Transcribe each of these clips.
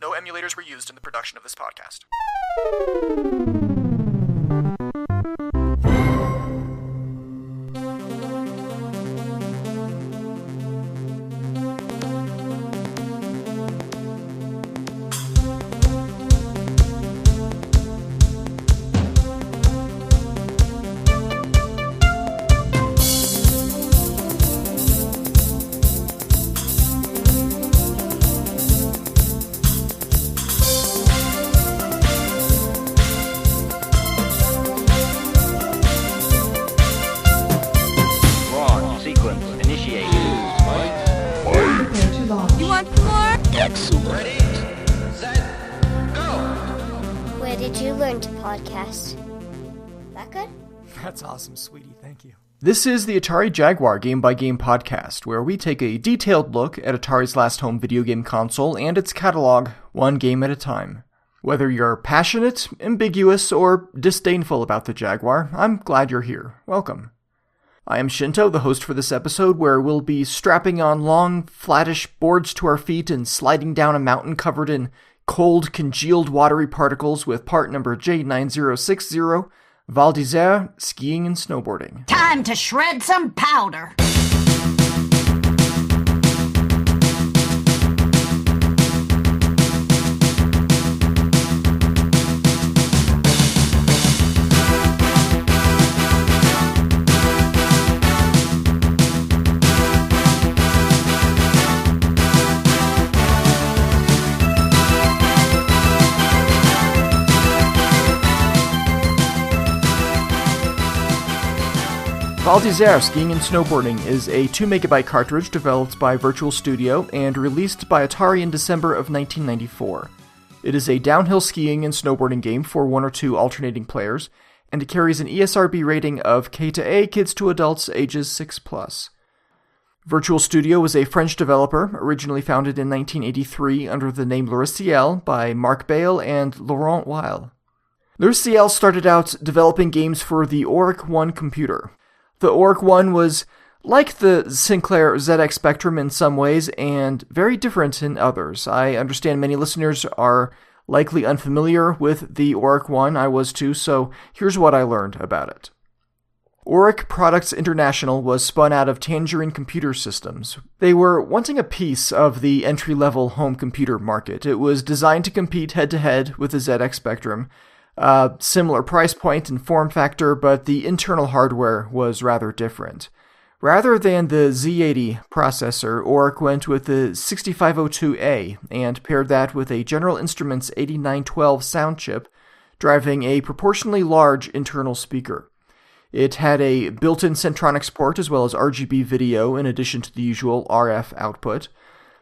No emulators were used in the production of this podcast. That's awesome, sweetie. Thank you. This is the Atari Jaguar game-by-game podcast, where we take a detailed look at Atari's last home video game console and its catalog, one game at a time. Whether you're passionate, ambiguous, or disdainful about the Jaguar, I'm glad you're here. Welcome. I am Shinto, the host for this episode, where we'll be strapping on long, flattish boards to our feet and sliding down a mountain covered in cold, congealed, watery particles with part number J9060, Val d'Isère, Skiing and Snowboarding. Time to shred some powder! Val d'Isère Skiing and Snowboarding is a 2MB cartridge developed by Virtual Studio and released by Atari in December of 1994. It is a downhill skiing and snowboarding game for 1 or 2 alternating players, and it carries an ESRB rating of K to A, kids to adults, ages 6+. Virtual Studio was a French developer, originally founded in 1983 under the name Logiciel by Marc Bail and Laurent Weil. Logiciel started out developing games for the Auric 1 computer. The Auric 1 was like the Sinclair ZX Spectrum in some ways, and very different in others. I understand many listeners are likely unfamiliar with the Auric 1, I was too, so here's what I learned about it. Auric Products International was spun out of Tangerine Computer Systems. They were wanting a piece of the entry-level home computer market. It was designed to compete head-to-head with the ZX Spectrum. Similar price point and form factor, but the internal hardware was rather different. Rather than the Z80 processor, Auric went with the 6502A and paired that with a General Instruments 8912 sound chip, driving a proportionally large internal speaker. It had a built-in Centronics port as well as RGB video in addition to the usual RF output.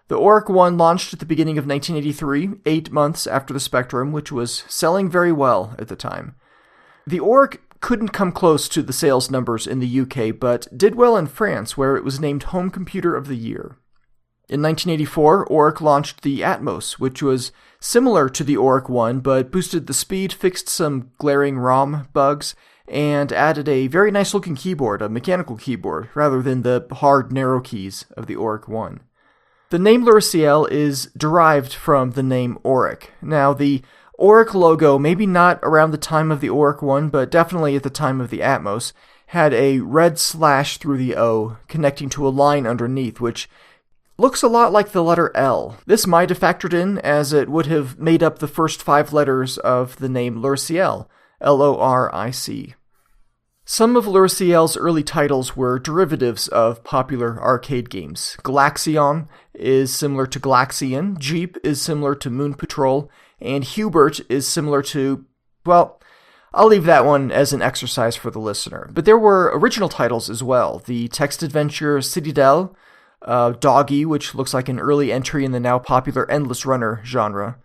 The Auric 1 launched at the beginning of 1983, 8 months after the Spectrum, which was selling very well at the time. The Auric couldn't come close to the sales numbers in the UK, but did well in France, where it was named Home Computer of the Year. In 1984, Auric launched the Atmos, which was similar to the Auric 1, but boosted the speed, fixed some glaring ROM bugs, and added a very nice-looking keyboard, a mechanical keyboard, rather than the hard, narrow keys of the Auric 1. The name Logiciel is derived from the name Auric. Now, the Auric logo, maybe not around the time of the Auric 1, but definitely at the time of the Atmos, had a red slash through the O, connecting to a line underneath, which looks a lot like the letter L. This might have factored in, as it would have made up the first 5 letters of the name Logiciel, Loric. Some of Logiciel's early titles were derivatives of popular arcade games. Galaxion is similar to Galaxian, Jeep is similar to Moon Patrol, and Hubert is similar to, well, I'll leave that one as an exercise for the listener. But there were original titles as well. The text adventure Citadel, Doggy, which looks like an early entry in the now popular Endless Runner genre.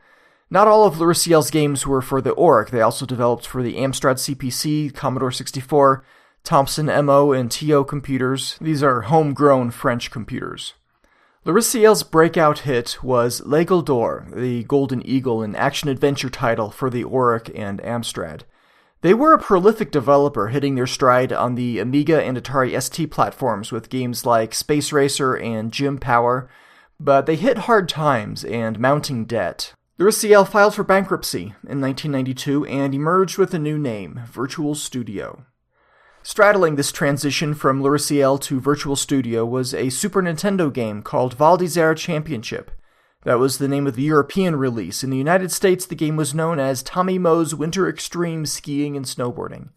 Not all of Logiciel's games were for the Auric. They also developed for the Amstrad CPC, Commodore 64, Thomson MO, and TO computers. These are homegrown French computers. Logiciel's breakout hit was L'Aigle d'Or, the Golden Eagle, an action-adventure title for the Auric and Amstrad. They were a prolific developer, hitting their stride on the Amiga and Atari ST platforms with games like Space Racer and Gym Power, but they hit hard times and mounting debt. Luriciel filed for bankruptcy in 1992 and emerged with a new name, Virtual Studio. Straddling this transition from Luriciel to Virtual Studio was a Super Nintendo game called Val d'Isère Championship. That was the name of the European release. In the United States, the game was known as Tommy Moe's Winter Extreme Skiing and Snowboarding.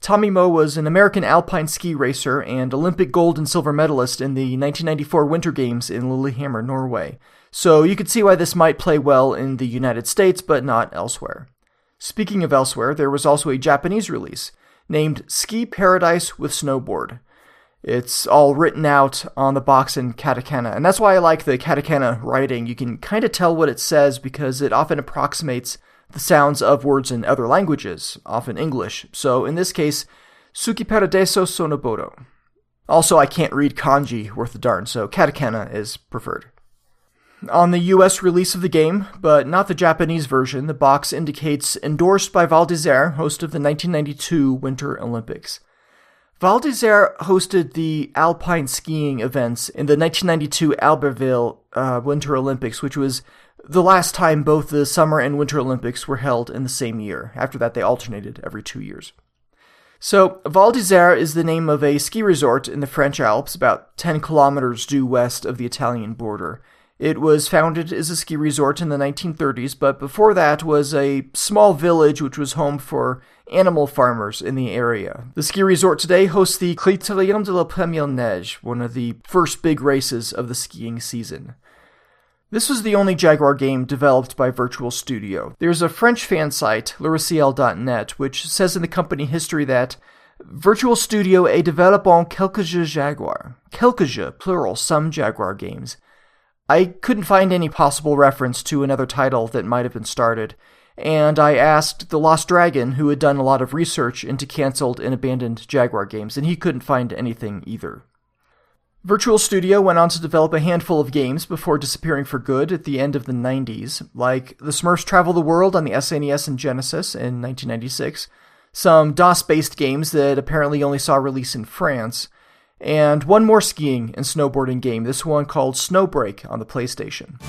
Tommy Moe was an American alpine ski racer and Olympic gold and silver medalist in the 1994 Winter Games in Lillehammer, Norway. So you could see why this might play well in the United States, but not elsewhere. Speaking of elsewhere, there was also a Japanese release named Ski Paradise with Snowboard. It's all written out on the box in katakana, and that's why I like the katakana writing. You can kind of tell what it says because it often approximates the sounds of words in other languages, often English. So in this case, Suki Paradiso Sonobodo. Also, I can't read kanji worth a darn, so katakana is preferred. On the US release of the game, but not the Japanese version, the box indicates endorsed by Val d'Isère, host of the 1992 Winter Olympics. Val d'Isère hosted the alpine skiing events in the 1992 Albertville Winter Olympics, which was the last time both the Summer and Winter Olympics were held in the same year. After that, they alternated every 2 years. So, Val d'Isère is the name of a ski resort in the French Alps, about 10 kilometers due west of the Italian border. It was founded as a ski resort in the 1930s, but before that was a small village which was home for animal farmers in the area. The ski resort today hosts the Critérium de la Première Neige, one of the first big races of the skiing season. This was the only Jaguar game developed by Virtual Studio. There's a French fan site, luriciel.net, which says in the company history that Virtual Studio a développant quelques jeux Jaguar. Quelques jeux, plural, some Jaguar games. I couldn't find any possible reference to another title that might have been started, and I asked the Lost Dragon, who had done a lot of research into cancelled and abandoned Jaguar games, and he couldn't find anything either. Virtual Studio went on to develop a handful of games before disappearing for good at the end of the 90s, like The Smurfs Travel the World on the SNES and Genesis in 1996, some DOS-based games that apparently only saw release in France, and one more skiing and snowboarding game, this one called Snowbreak on the PlayStation.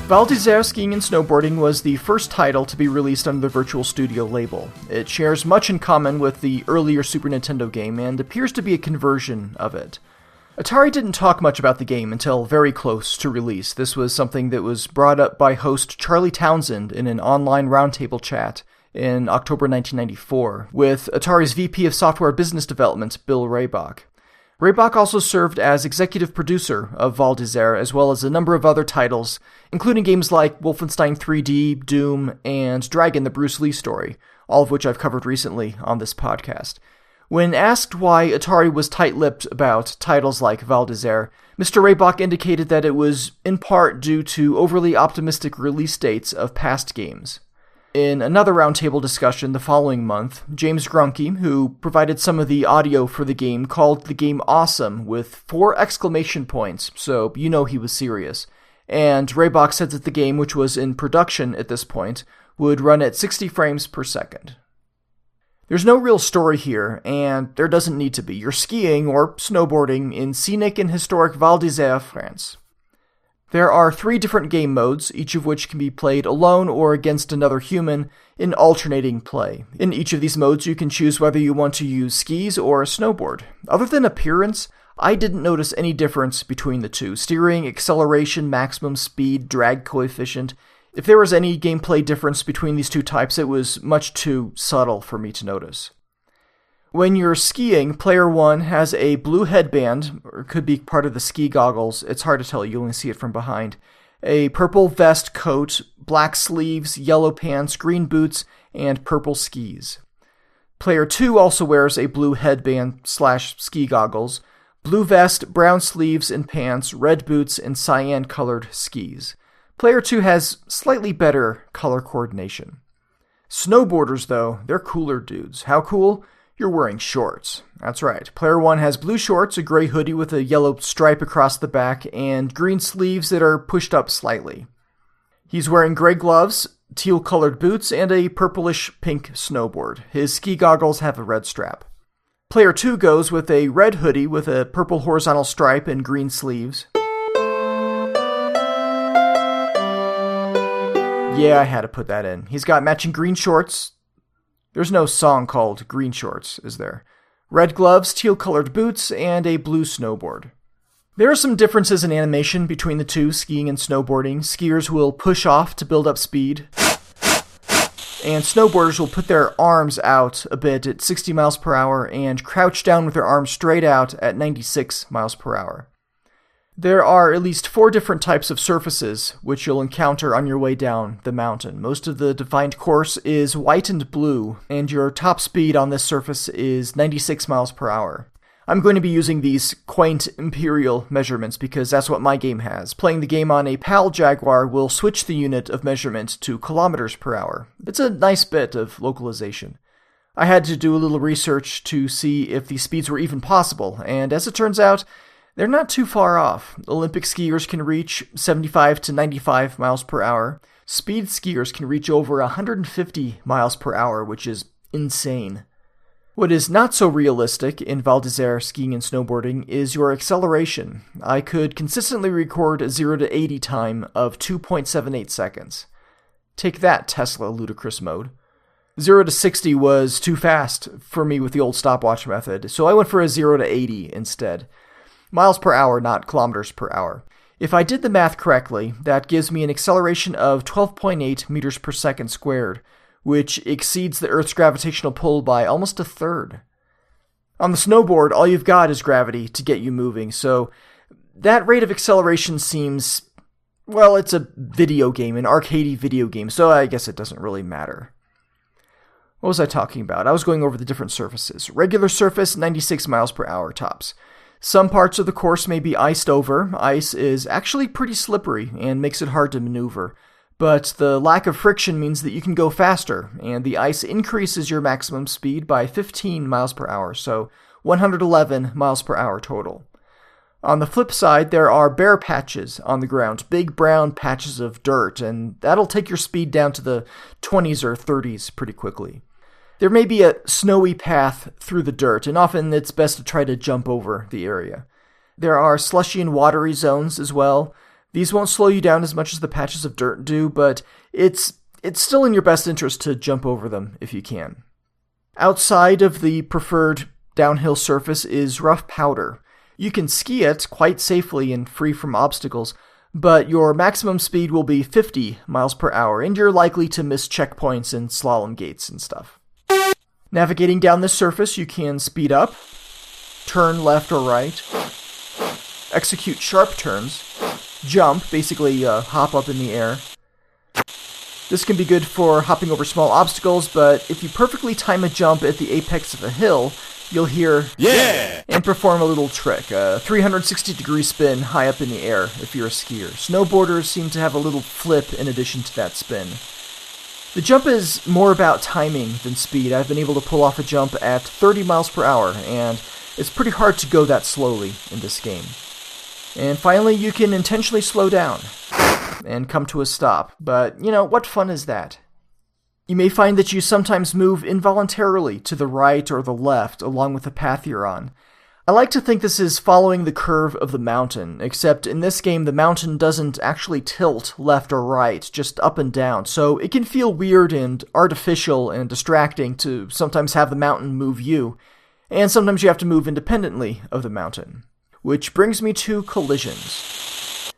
Val d'Isère Skiing and Snowboarding was the first title to be released under the Virtual Studio label. It shares much in common with the earlier Super Nintendo game and appears to be a conversion of it. Atari didn't talk much about the game until very close to release. This was something that was brought up by host Charlie Townsend in an online roundtable chat in October 1994 with Atari's VP of Software Business Development, Bill Raybach. Raybach also served as executive producer of Val d'Isère, as well as a number of other titles, including games like Wolfenstein 3D, Doom, and Dragon: The Bruce Lee Story, all of which I've covered recently on this podcast. When asked why Atari was tight-lipped about titles like Val d'Isère, Mr. Raybach indicated that it was in part due to overly optimistic release dates of past games. In another roundtable discussion the following month, James Grunke, who provided some of the audio for the game, called the game awesome with 4 exclamation points, so you know he was serious. And Raybach said that the game, which was in production at this point, would run at 60 frames per second. There's no real story here, and there doesn't need to be. You're skiing or snowboarding in scenic and historic Val d'Isère, France. There are 3 different game modes, each of which can be played alone or against another human in alternating play. In each of these modes, you can choose whether you want to use skis or a snowboard. Other than appearance, I didn't notice any difference between the two. Steering, acceleration, maximum speed, drag coefficient. If there was any gameplay difference between these two types, it was much too subtle for me to notice. When you're skiing, player 1 has a blue headband, or it could be part of the ski goggles, it's hard to tell, you only see it from behind, a purple vest coat, black sleeves, yellow pants, green boots, and purple skis. Player 2 also wears a blue headband/ski goggles, blue vest, brown sleeves and pants, red boots, and cyan-colored skis. Player 2 has slightly better color coordination. Snowboarders, though, they're cooler dudes. How cool? You're wearing shorts. That's right. Player 1 has blue shorts, a gray hoodie with a yellow stripe across the back, and green sleeves that are pushed up slightly. He's wearing gray gloves, teal-colored boots, and a purplish-pink snowboard. His ski goggles have a red strap. Player 2 goes with a red hoodie with a purple horizontal stripe and green sleeves. Yeah, I had to put that in. He's got matching green shorts. There's no song called Green Shorts, is there? Red gloves, teal-colored boots, and a blue snowboard. There are some differences in animation between the two, skiing and snowboarding. Skiers will push off to build up speed, and snowboarders will put their arms out a bit at 60 miles per hour and crouch down with their arms straight out at 96 miles per hour. There are at least 4 different types of surfaces which you'll encounter on your way down the mountain. Most of the defined course is white and blue, and your top speed on this surface is 96 miles per hour. I'm going to be using these quaint imperial measurements because that's what my game has. Playing the game on a PAL Jaguar will switch the unit of measurement to kilometers per hour. It's a nice bit of localization. I had to do a little research to see if these speeds were even possible, and as it turns out, they're not too far off. Olympic skiers can reach 75 to 95 miles per hour. Speed skiers can reach over 150 miles per hour, which is insane. What is not so realistic in Val d'Isère skiing and snowboarding is your acceleration. I could consistently record a 0 to 80 time of 2.78 seconds. Take that, Tesla ludicrous mode. 0 to 60 was too fast for me with the old stopwatch method, so I went for a 0 to 80 instead. Miles per hour, not kilometers per hour. If I did the math correctly, that gives me an acceleration of 12.8 meters per second squared, which exceeds the Earth's gravitational pull by almost a third. On the snowboard, all you've got is gravity to get you moving, so that rate of acceleration seems, well, it's a video game, an arcadey video game, so I guess it doesn't really matter. What was I talking about? I was going over the different surfaces. Regular surface, 96 miles per hour tops. Some parts of the course may be iced over. Ice is actually pretty slippery and makes it hard to maneuver. But the lack of friction means that you can go faster, and the ice increases your maximum speed by 15 miles per hour, so 111 miles per hour total. On the flip side, there are bare patches on the ground, big brown patches of dirt, and that'll take your speed down to the 20s or 30s pretty quickly. There may be a snowy path through the dirt, and often it's best to try to jump over the area. There are slushy and watery zones as well. These won't slow you down as much as the patches of dirt do, but it's still in your best interest to jump over them if you can. Outside of the preferred downhill surface is rough powder. You can ski it quite safely and free from obstacles, but your maximum speed will be 50 miles per hour, and you're likely to miss checkpoints and slalom gates and stuff. Navigating down this surface, you can speed up, turn left or right, execute sharp turns, jump, basically hop up in the air. This can be good for hopping over small obstacles, but if you perfectly time a jump at the apex of a hill, you'll hear "Yeah!" and perform a little trick, a 360-degree spin high up in the air if you're a skier. Snowboarders seem to have a little flip in addition to that spin. The jump is more about timing than speed. I've been able to pull off a jump at 30 miles per hour, and it's pretty hard to go that slowly in this game. And finally, you can intentionally slow down and come to a stop. But, what fun is that? You may find that you sometimes move involuntarily to the right or the left along with the path you're on. I like to think this is following the curve of the mountain, except in this game the mountain doesn't actually tilt left or right, just up and down, so it can feel weird and artificial and distracting to sometimes have the mountain move you, and sometimes you have to move independently of the mountain. Which brings me to collisions.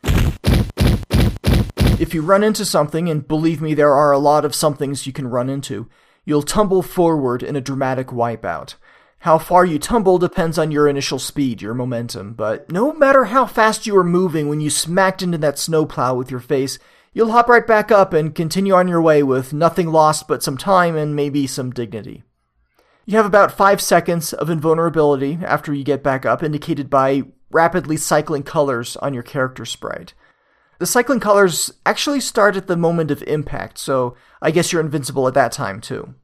If you run into something, and believe me, there are a lot of somethings you can run into, you'll tumble forward in a dramatic wipeout. How far you tumble depends on your initial speed, your momentum, but no matter how fast you were moving when you smacked into that snowplow with your face, you'll hop right back up and continue on your way with nothing lost but some time and maybe some dignity. You have about 5 seconds of invulnerability after you get back up, indicated by rapidly cycling colors on your character sprite. The cycling colors actually start at the moment of impact, so I guess you're invincible at that time too.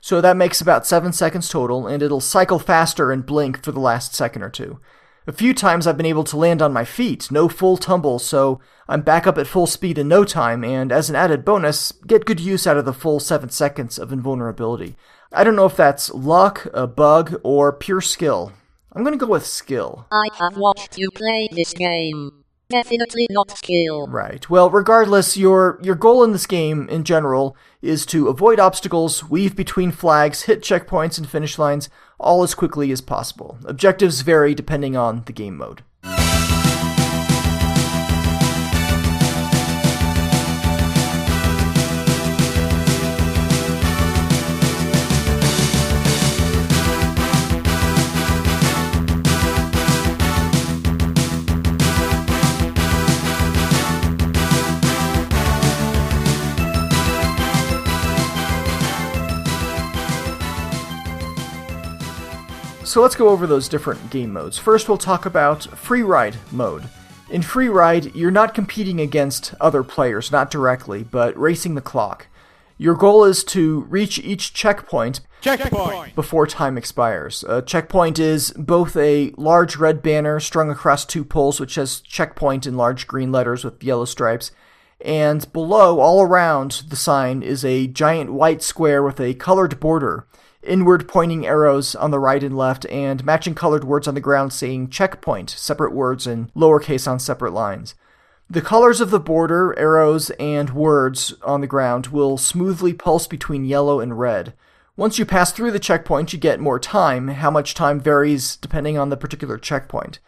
So that makes about 7 seconds total, and it'll cycle faster and blink for the last second or two. A few times I've been able to land on my feet, no full tumble, so I'm back up at full speed in no time, and as an added bonus, get good use out of the full 7 seconds of invulnerability. I don't know if that's luck, a bug, or pure skill. I'm gonna go with skill. I have watched you play this game. Definitely not skill. Right. Well, regardless, your goal in this game, in general, is to avoid obstacles, weave between flags, hit checkpoints and finish lines, all as quickly as possible. Objectives vary depending on the game mode. So let's go over those different game modes. First, we'll talk about freeride mode. In freeride, you're not competing against other players, not directly, but racing the clock. Your goal is to reach each checkpoint before time expires. A checkpoint is both a large red banner strung across 2 poles, which says checkpoint in large green letters with yellow stripes, and below, all around the sign, is a giant white square with a colored border, inward pointing arrows on the right and left, and matching colored words on the ground saying checkpoint, separate words in lowercase on separate lines. The colors of the border, arrows, and words on the ground will smoothly pulse between yellow and red. Once you pass through the checkpoint, you get more time. How much time varies depending on the particular checkpoint.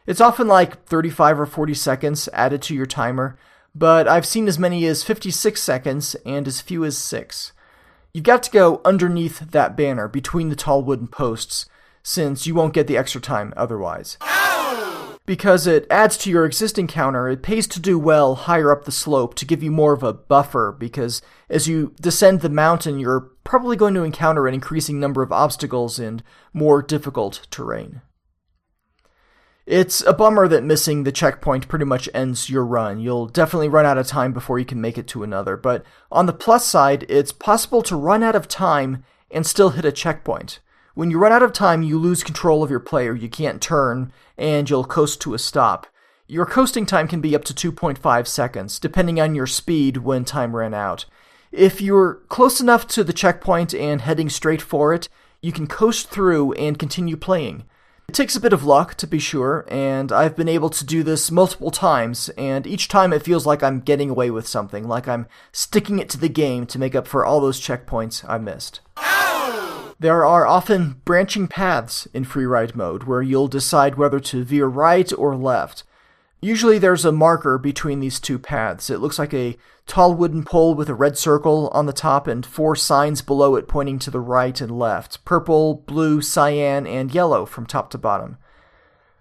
It's often like 35 or 40 seconds added to your timer, but I've seen as many as 56 seconds and as few as 6. You've got to go underneath that banner, between the tall wooden posts, since you won't get the extra time otherwise. Ow! Because it adds to your existing counter, it pays to do well higher up the slope to give you more of a buffer, because as you descend the mountain, you're probably going to encounter an increasing number of obstacles and more difficult terrain. It's a bummer that missing the checkpoint pretty much ends your run. You'll definitely run out of time before you can make it to another, but on the plus side, it's possible to run out of time and still hit a checkpoint. When you run out of time, you lose control of your player, you can't turn, and you'll coast to a stop. Your coasting time can be up to 2.5 seconds, depending on your speed when time ran out. If you're close enough to the checkpoint and heading straight for it, you can coast through and continue playing. It takes a bit of luck, to be sure, and I've been able to do this multiple times, and each time it feels like I'm getting away with something, like I'm sticking it to the game to make up for all those checkpoints I missed. Ow! There are often branching paths in freeride mode, where you'll decide whether to veer right or left. Usually there's a marker between these 2 paths. It looks like a tall wooden pole with a red circle on the top and 4 signs below it pointing to the right and left. Purple, blue, cyan, and yellow from top to bottom.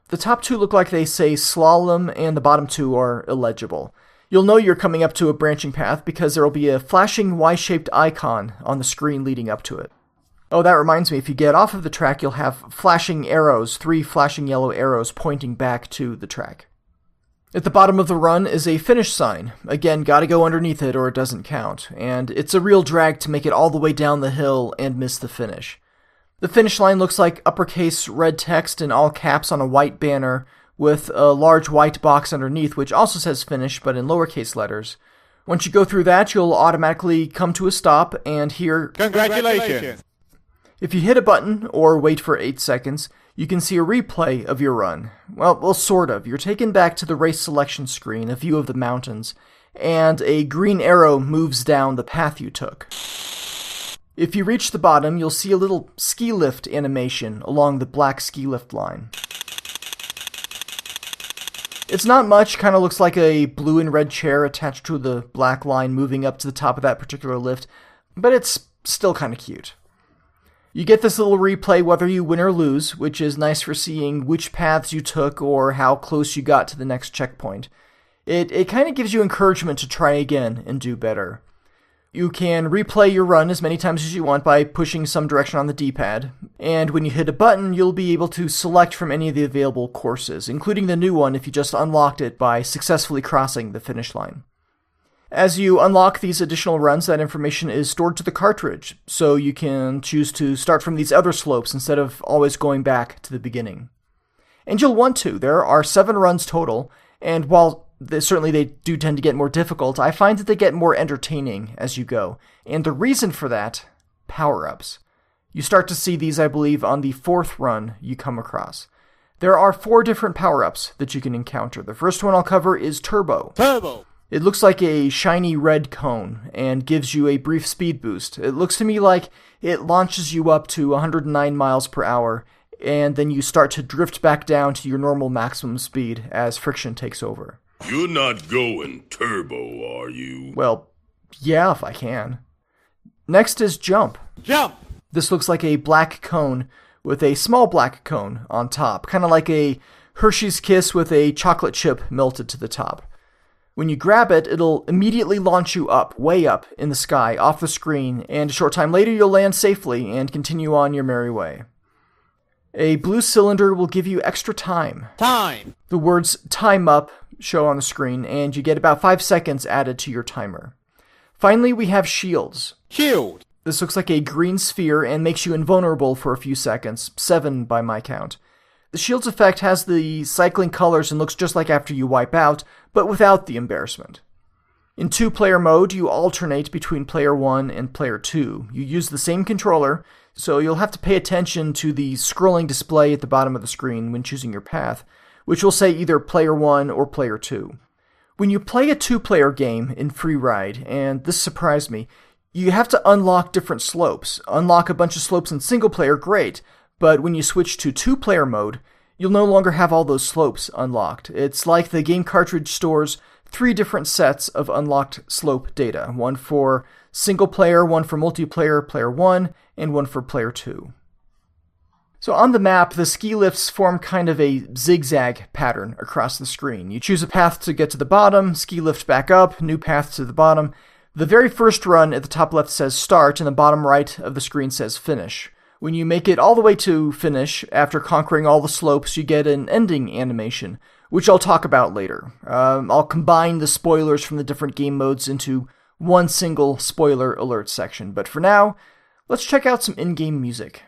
The top 2 look like they say slalom, and the bottom 2 are illegible. You'll know you're coming up to a branching path because there will be a flashing Y-shaped icon on the screen leading up to it. Oh, that reminds me, if you get off of the track, you'll have flashing arrows, 3 flashing yellow arrows pointing back to the track. At the bottom of the run is a finish sign. Again, gotta go underneath it or it doesn't count, and it's a real drag to make it all the way down the hill and miss the finish. The finish line looks like uppercase red text in all caps on a white banner with a large white box underneath which also says finish but in lowercase letters. Once you go through that, you'll automatically come to a stop and hear "Congratulations!" If you hit a button or wait for 8 seconds, you can see a replay of your run. Well, sort of. You're taken back to the race selection screen, a view of the mountains, and a green arrow moves down the path you took. If you reach the bottom, you'll see a little ski lift animation along the black ski lift line. It's not much, kind of looks like a blue and red chair attached to the black line moving up to the top of that particular lift, but it's still kind of cute. You get this little replay whether you win or lose, which is nice for seeing which paths you took or how close you got to the next checkpoint. It kind of gives you encouragement to try again and do better. You can replay your run as many times as you want by pushing some direction on the D-pad, and when you hit a button, you'll be able to select from any of the available courses, including the new one if you just unlocked it by successfully crossing the finish line. As you unlock these additional runs, that information is stored to the cartridge, so you can choose to start from these other slopes instead of always going back to the beginning. And you'll want to. There are 7 runs total, and while certainly they do tend to get more difficult, I find that they get more entertaining as you go. And the reason for that, power-ups. You start to see these, I believe, on the 4th run you come across. There are 4 different power-ups that you can encounter. The first one I'll cover is Turbo. Turbo! It looks like a shiny red cone and gives you a brief speed boost. It looks to me like it launches you up to 109 miles per hour, and then you start to drift back down to your normal maximum speed as friction takes over. You're not going turbo, are you? Well, yeah, if I can. Next is Jump. Jump! This looks like a black cone with a small black cone on top, kind of like a Hershey's Kiss with a chocolate chip melted to the top. When you grab it, it'll immediately launch you up, way up in the sky, off the screen, and a short time later you'll land safely and continue on your merry way. A blue cylinder will give you extra time. Time! The words "time up" show on the screen, and you get about 5 seconds added to your timer. Finally, we have Shields. Shield! This looks like a green sphere and makes you invulnerable for a few seconds, 7 by my count. The Shields effect has the cycling colors and looks just like after you wipe out, but without the embarrassment. In 2-player mode, you alternate between player 1 and player 2. You use the same controller, so you'll have to pay attention to the scrolling display at the bottom of the screen when choosing your path, which will say either player 1 or player 2. When you play a 2-player game in Freeride, and this surprised me, you have to unlock different slopes. Unlock a bunch of slopes in single player, great, but when you switch to 2-player mode, you'll no longer have all those slopes unlocked. It's like the game cartridge stores 3 different sets of unlocked slope data. One for single player, one for multiplayer, player 1, and one for player 2. So on the map, the ski lifts form kind of a zigzag pattern across the screen. You choose a path to get to the bottom, ski lift back up, new path to the bottom. The very first run at the top left says start, and the bottom right of the screen says finish. When you make it all the way to finish, after conquering all the slopes, you get an ending animation, which I'll talk about later. I'll combine the spoilers from the different game modes into one single spoiler alert section. But for now, let's check out some in-game music.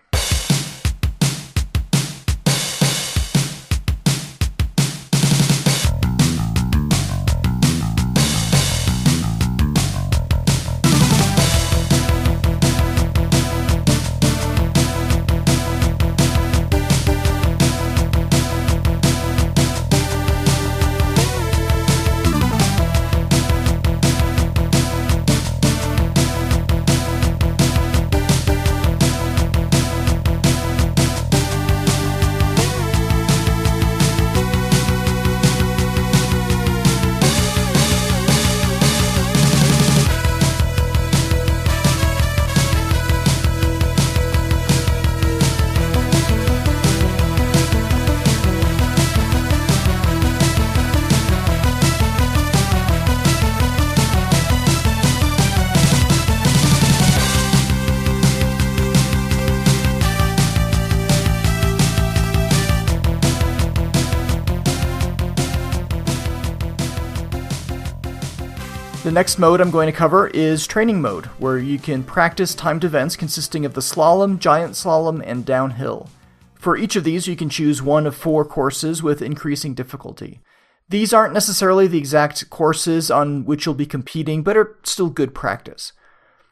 The next mode I'm going to cover is training mode, where you can practice timed events consisting of the slalom, giant slalom, and downhill. For each of these, you can choose one of 4 courses with increasing difficulty. These aren't necessarily the exact courses on which you'll be competing, but are still good practice.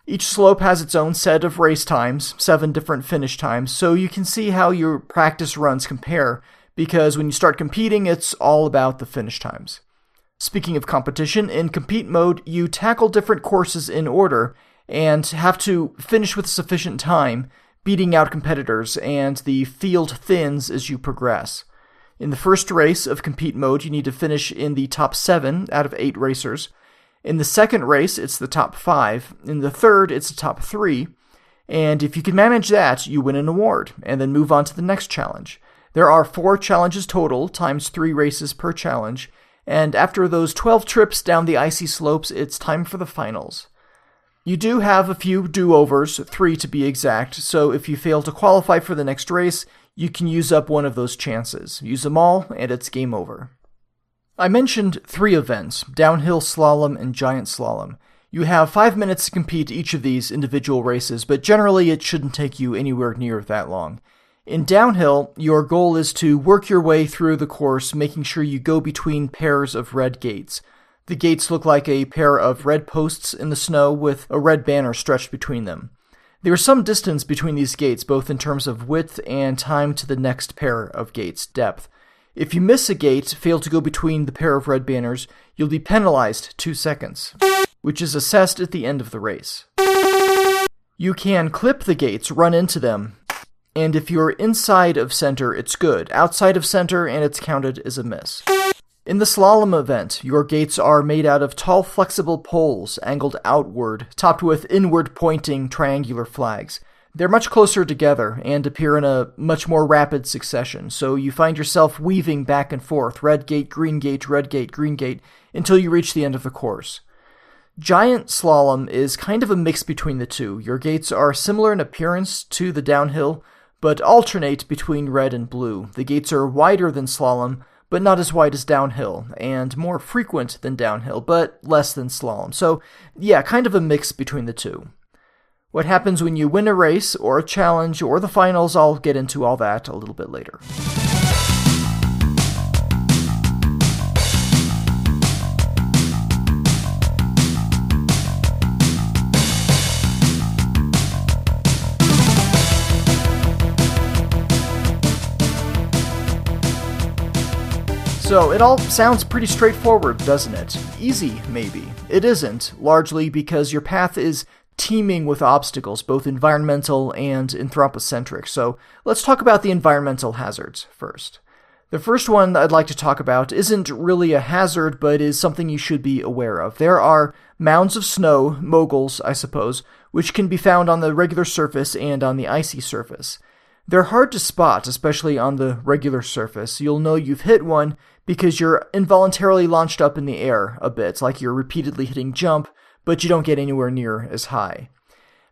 Each slope has its own set of race times, 7 different finish times, so you can see how your practice runs compare, because when you start competing, it's all about the finish times. Speaking of competition, in compete mode, you tackle different courses in order and have to finish with sufficient time, beating out competitors, and the field thins as you progress. In the first race of compete mode, you need to finish in the top 7 out of 8 racers. In the second race, it's the top 5. In the third, it's the top 3. And if you can manage that, you win an award, and then move on to the next challenge. There are 4 challenges total, times 3 races per challenge, and after those 12 trips down the icy slopes, it's time for the finals. You do have a few do-overs, 3 to be exact, so if you fail to qualify for the next race, you can use up one of those chances. Use them all, and it's game over. I mentioned 3 events, downhill slalom and giant slalom. You have 5 minutes to compete each of these individual races, but generally it shouldn't take you anywhere near that long. In downhill, your goal is to work your way through the course, making sure you go between pairs of red gates. The gates look like a pair of red posts in the snow with a red banner stretched between them. There is some distance between these gates, both in terms of width and time to the next pair of gates, depth. If you miss a gate, fail to go between the pair of red banners, you'll be penalized 2 seconds, which is assessed at the end of the race. You can clip the gates, run into them, and if you're inside of center, it's good. Outside of center, and it's counted as a miss. In the slalom event, your gates are made out of tall, flexible poles angled outward, topped with inward-pointing triangular flags. They're much closer together and appear in a much more rapid succession, so you find yourself weaving back and forth, red gate, green gate, red gate, green gate, until you reach the end of the course. Giant slalom is kind of a mix between the two. Your gates are similar in appearance to the downhill, but alternate between red and blue. The gates are wider than slalom, but not as wide as downhill, and more frequent than downhill, but less than slalom. So, yeah, kind of a mix between the two. What happens when you win a race, or a challenge, or the finals, I'll get into all that a little bit later. So, it all sounds pretty straightforward, doesn't it? Easy, maybe. It isn't, largely because your path is teeming with obstacles, both environmental and anthropocentric. So, let's talk about the environmental hazards first. The first one I'd like to talk about isn't really a hazard, but is something you should be aware of. There are mounds of snow, moguls, I suppose, which can be found on the regular surface and on the icy surface. They're hard to spot, especially on the regular surface. You'll know you've hit one because you're involuntarily launched up in the air a bit, like you're repeatedly hitting jump, but you don't get anywhere near as high.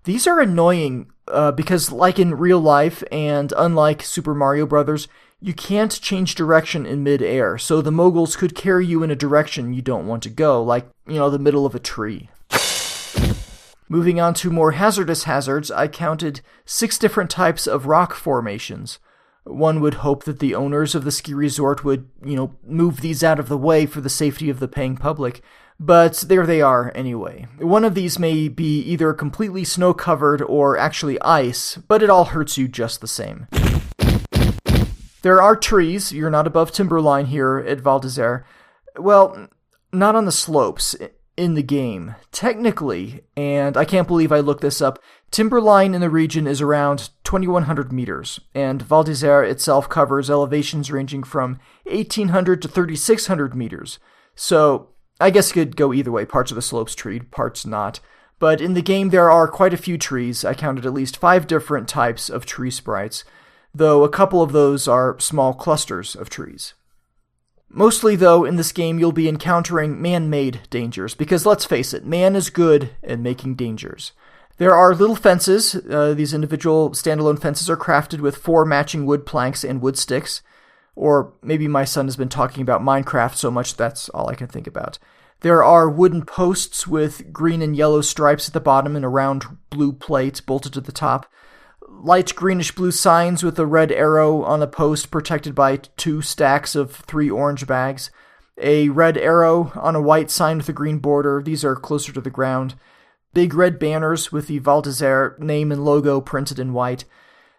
These are annoying because, like in real life, and unlike Super Mario Bros., you can't change direction in mid-air, so the moguls could carry you in a direction you don't want to go, like, the middle of a tree. Moving on to more hazardous hazards, I counted 6 different types of rock formations. One would hope that the owners of the ski resort would, move these out of the way for the safety of the paying public, but there they are anyway. One of these may be either completely snow-covered or actually ice, but it all hurts you just the same. There are trees. You're not above timberline here at Val d'Isère. Well, not on the slopes in the game. Technically, and I can't believe I looked this up, timberline in the region is around 2,100 meters, and Val d'Isère itself covers elevations ranging from 1,800 to 3,600 meters. So, I guess it could go either way. Parts of the slopes treed, parts not. But in the game there are quite a few trees. I counted at least 5 different types of tree sprites, though a couple of those are small clusters of trees. Mostly, though, in this game you'll be encountering man-made dangers, because let's face it, man is good at making dangers. There are little fences. These individual standalone fences are crafted with 4 matching wood planks and wood sticks. Or maybe my son has been talking about Minecraft so much that's all I can think about. There are wooden posts with green and yellow stripes at the bottom and a round blue plate bolted to the top. Light greenish-blue signs with a red arrow on a post protected by 2 stacks of 3 orange bags. A red arrow on a white sign with a green border. These are closer to the ground. Big red banners with the Val d'Isère name and logo printed in white.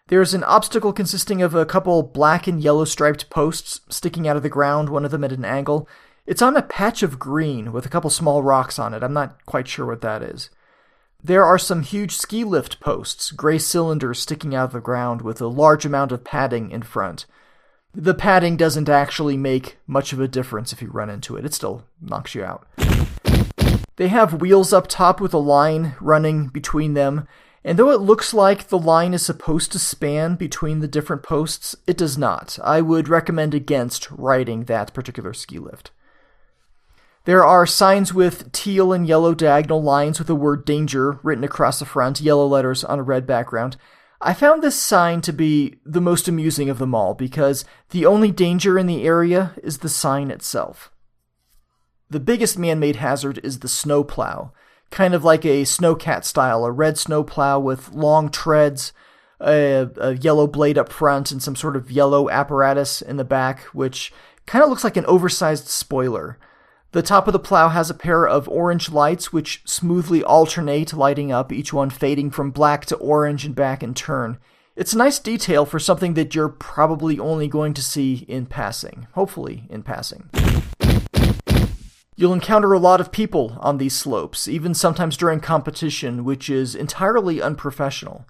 There's an obstacle consisting of a couple black and yellow striped posts sticking out of the ground, one of them at an angle. It's on a patch of green with a couple small rocks on it. I'm not quite sure what that is. There are some huge ski lift posts, gray cylinders sticking out of the ground with a large amount of padding in front. The padding doesn't actually make much of a difference if you run into it. It still knocks you out. They have wheels up top with a line running between them, and though it looks like the line is supposed to span between the different posts, it does not. I would recommend against riding that particular ski lift. There are signs with teal and yellow diagonal lines with the word danger written across the front, yellow letters on a red background. I found this sign to be the most amusing of them all because the only danger in the area is the sign itself. The biggest man-made hazard is the snowplow, kind of like a snowcat style, a red snowplow with long treads, a yellow blade up front, and some sort of yellow apparatus in the back, which kind of looks like an oversized spoiler. The top of the plow has a pair of orange lights which smoothly alternate, lighting up, each one fading from black to orange and back in turn. It's a nice detail for something that you're probably only going to see in passing. Hopefully in passing. You'll encounter a lot of people on these slopes, even sometimes during competition, which is entirely unprofessional.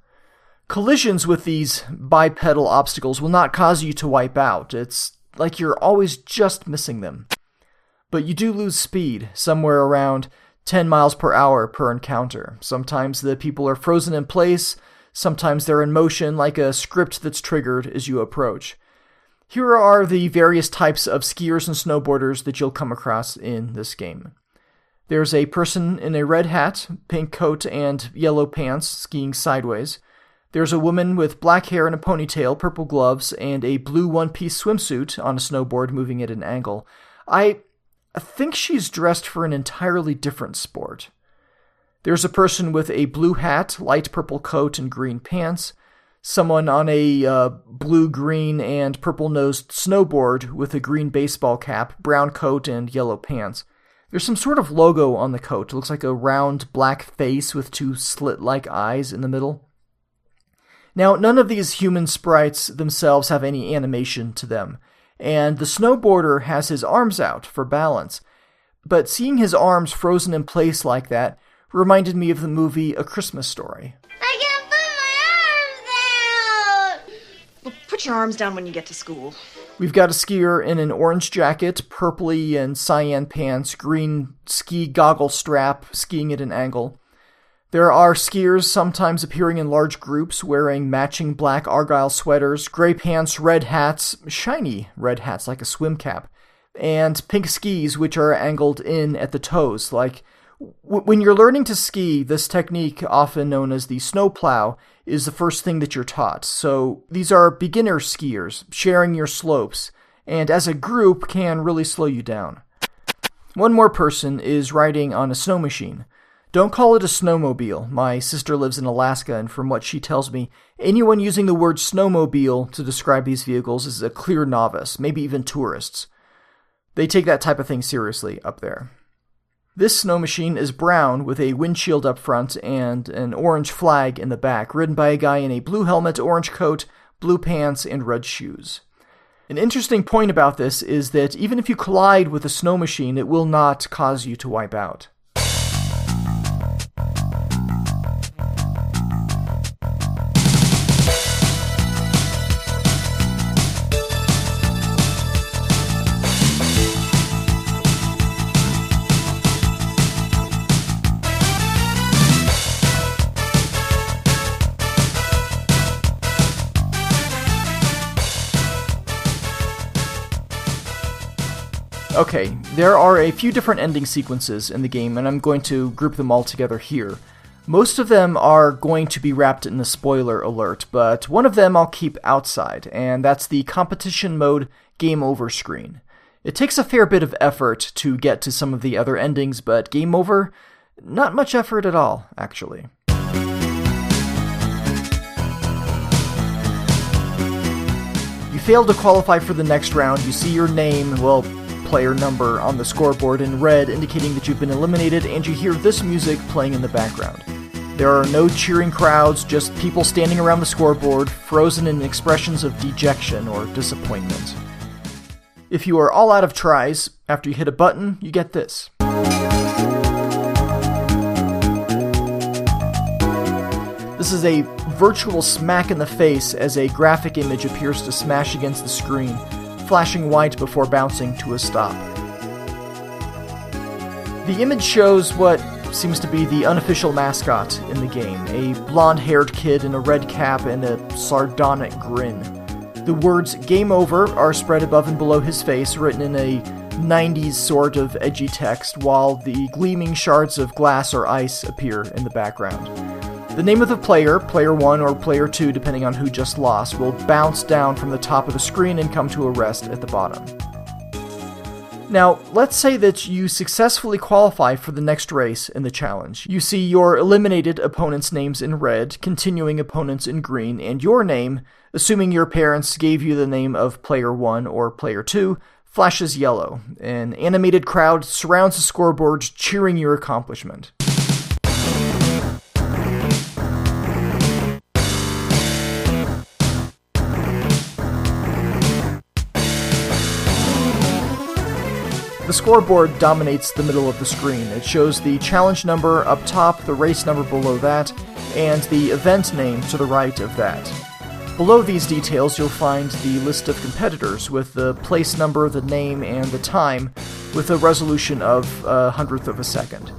Collisions with these bipedal obstacles will not cause you to wipe out. It's like you're always just missing them. But you do lose speed, somewhere around 10 miles per hour per encounter. Sometimes the people are frozen in place, sometimes they're in motion like a script that's triggered as you approach. Here are the various types of skiers and snowboarders that you'll come across in this game. There's a person in a red hat, pink coat, and yellow pants skiing sideways. There's a woman with black hair and a ponytail, purple gloves, and a blue one-piece swimsuit on a snowboard moving at an angle. I think she's dressed for an entirely different sport. There's a person with a blue hat, light purple coat, and green pants. Someone on a blue, green, and purple-nosed snowboard with a green baseball cap, brown coat, and yellow pants. There's some sort of logo on the coat. It looks like a round black face with two slit-like eyes in the middle. Now, none of these human sprites themselves have any animation to them, and the snowboarder has his arms out for balance. But seeing his arms frozen in place like that reminded me of the movie A Christmas Story. I can't put my arms down! Well, put your arms down when you get to school. We've got a skier in an orange jacket, purpley and cyan pants, green ski goggle strap, skiing at an angle. There are skiers sometimes appearing in large groups wearing matching black argyle sweaters, gray pants, red hats, shiny red hats like a swim cap, and pink skis which are angled in at the toes. Like, when you're learning to ski, this technique, often known as the snowplow, is the first thing that you're taught. So these are beginner skiers sharing your slopes, and as a group can really slow you down. One more person is riding on a snow machine. Don't call it a snowmobile. My sister lives in Alaska, and from what she tells me, anyone using the word snowmobile to describe these vehicles is a clear novice, maybe even tourists. They take that type of thing seriously up there. This snow machine is brown with a windshield up front and an orange flag in the back, ridden by a guy in a blue helmet, orange coat, blue pants, and red shoes. An interesting point about this is that even if you collide with a snow machine, it will not cause you to wipe out. Okay, there are a few different ending sequences in the game, and I'm going to group them all together here. Most of them are going to be wrapped in a spoiler alert, but one of them I'll keep outside, and that's the competition mode game over screen. It takes a fair bit of effort to get to some of the other endings, but game over? Not much effort at all, actually. You fail to qualify for the next round, you see your name, player number on the scoreboard in red indicating that you've been eliminated, and you hear this music playing in the background. There are no cheering crowds, just people standing around the scoreboard, frozen in expressions of dejection or disappointment. If you are all out of tries, after you hit a button, you get this. This is a virtual smack in the face as a graphic image appears to smash against the screen, flashing white before bouncing to a stop. The image shows what seems to be the unofficial mascot in the game, a blonde-haired kid in a red cap and a sardonic grin. The words "Game Over" are spread above and below his face, written in a 90s sort of edgy text, while the gleaming shards of glass or ice appear in the background. The name of the player, Player 1 or Player 2 depending on who just lost, will bounce down from the top of the screen and come to a rest at the bottom. Now, let's say that you successfully qualify for the next race in the challenge. You see your eliminated opponents' names in red, continuing opponents in green, and your name, assuming your parents gave you the name of Player 1 or Player 2, flashes yellow. An animated crowd surrounds the scoreboard, cheering your accomplishment. The scoreboard dominates the middle of the screen. It shows the challenge number up top, the race number below that, and the event name to the right of that. Below these details, you'll find the list of competitors with the place number, the name, and the time, with a resolution of 100th of a second.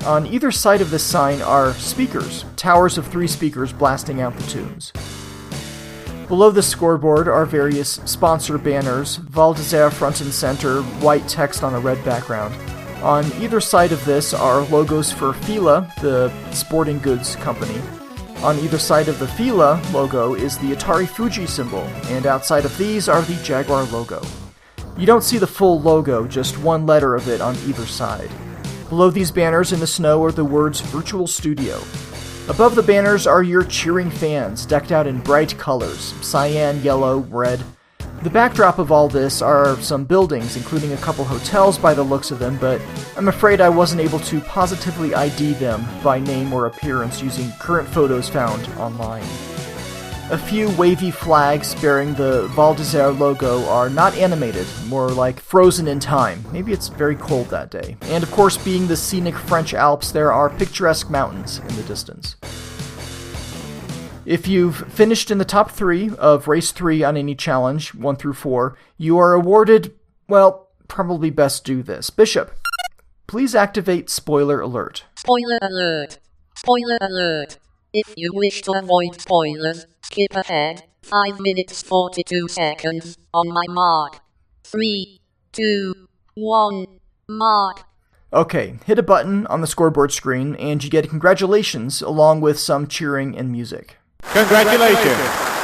On either side of this sign are speakers, towers of 3 speakers blasting out the tunes. Below the scoreboard are various sponsor banners, Val d'Isère front and center, white text on a red background. On either side of this are logos for Fila, the sporting goods company. On either side of the Fila logo is the Atari Fuji symbol, and outside of these are the Jaguar logo. You don't see the full logo, just one letter of it on either side. Below these banners in the snow are the words Virtual Studio. Above the banners are your cheering fans, decked out in bright colors, cyan, yellow, red. The backdrop of all this are some buildings, including a couple hotels by the looks of them, but I'm afraid I wasn't able to positively ID them by name or appearance using current photos found online. A few wavy flags bearing the Val d'Isère logo are not animated, more like frozen in time. Maybe it's very cold that day. And of course, being the scenic French Alps, there are picturesque mountains in the distance. If you've finished in the top 3 of race 3 on any challenge, 1 through 4, you are awarded, well, probably best do this. Bishop, please activate Spoiler Alert. Spoiler alert. Spoiler alert. If you wish to avoid spoilers, skip ahead 5 minutes 42 seconds on my mark. 3, 2, 1, mark. Okay, hit a button on the scoreboard screen and you get congratulations along with some cheering and music. Congratulations!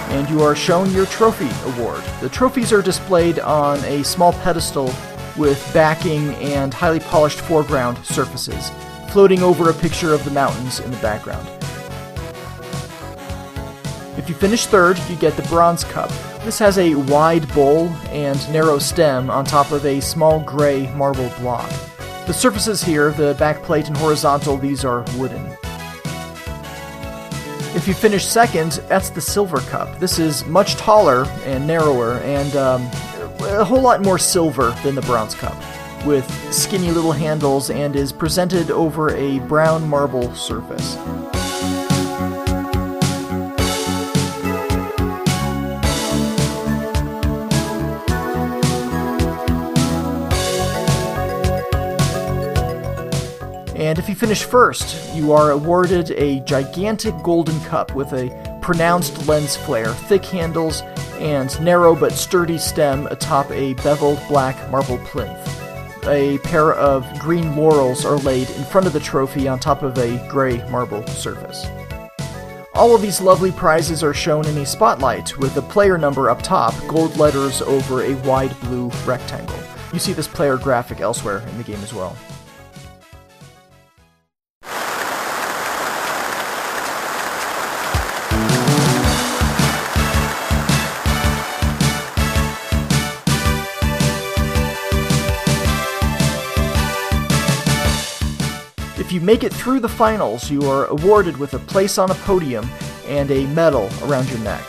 And you are shown your trophy award. The trophies are displayed on a small pedestal with backing and highly polished foreground surfaces, floating over a picture of the mountains in the background. If you finish third, you get the bronze cup. This has a wide bowl and narrow stem on top of a small gray marble block. The surfaces here, the backplate and horizontal, these are wooden. If you finish second, that's the silver cup. This is much taller and narrower and a whole lot more silver than the bronze cup, with skinny little handles and is presented over a brown marble surface. And if you finish first, you are awarded a gigantic golden cup with a pronounced lens flare, thick handles, and narrow but sturdy stem atop a beveled black marble plinth. A pair of green laurels are laid in front of the trophy on top of a gray marble surface. All of these lovely prizes are shown in a spotlight with a player number up top, gold letters over a wide blue rectangle. You see this player graphic elsewhere in the game as well. If you make it through the finals, you are awarded with a place on a podium and a medal around your neck.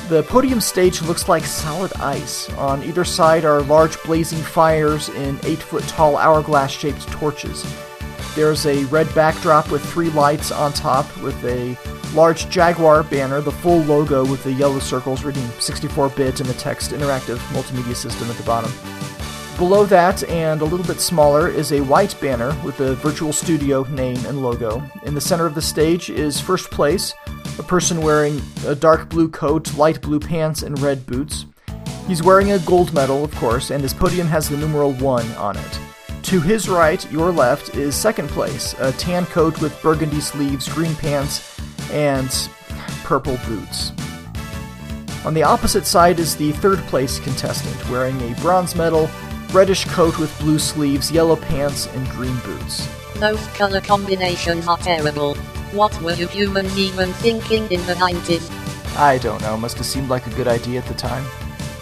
The podium stage looks like solid ice. On either side are large blazing fires in 8-foot-tall hourglass-shaped torches. There's a red backdrop with 3 lights on top with a large Jaguar banner, the full logo with the yellow circles reading 64-bit and the text interactive multimedia system at the bottom. Below that, and a little bit smaller, is a white banner with the Virtual Studio name and logo. In the center of the stage is first place, a person wearing a dark blue coat, light blue pants, and red boots. He's wearing a gold medal, of course, and his podium has the numeral 1 on it. To his right, your left, is second place, a tan coat with burgundy sleeves, green pants, and purple boots. On the opposite side is the third place contestant, wearing a bronze medal, reddish coat with blue sleeves, yellow pants, and green boots. Those color combinations are terrible. What were you humans even thinking in the 90s? I don't know, must have seemed like a good idea at the time.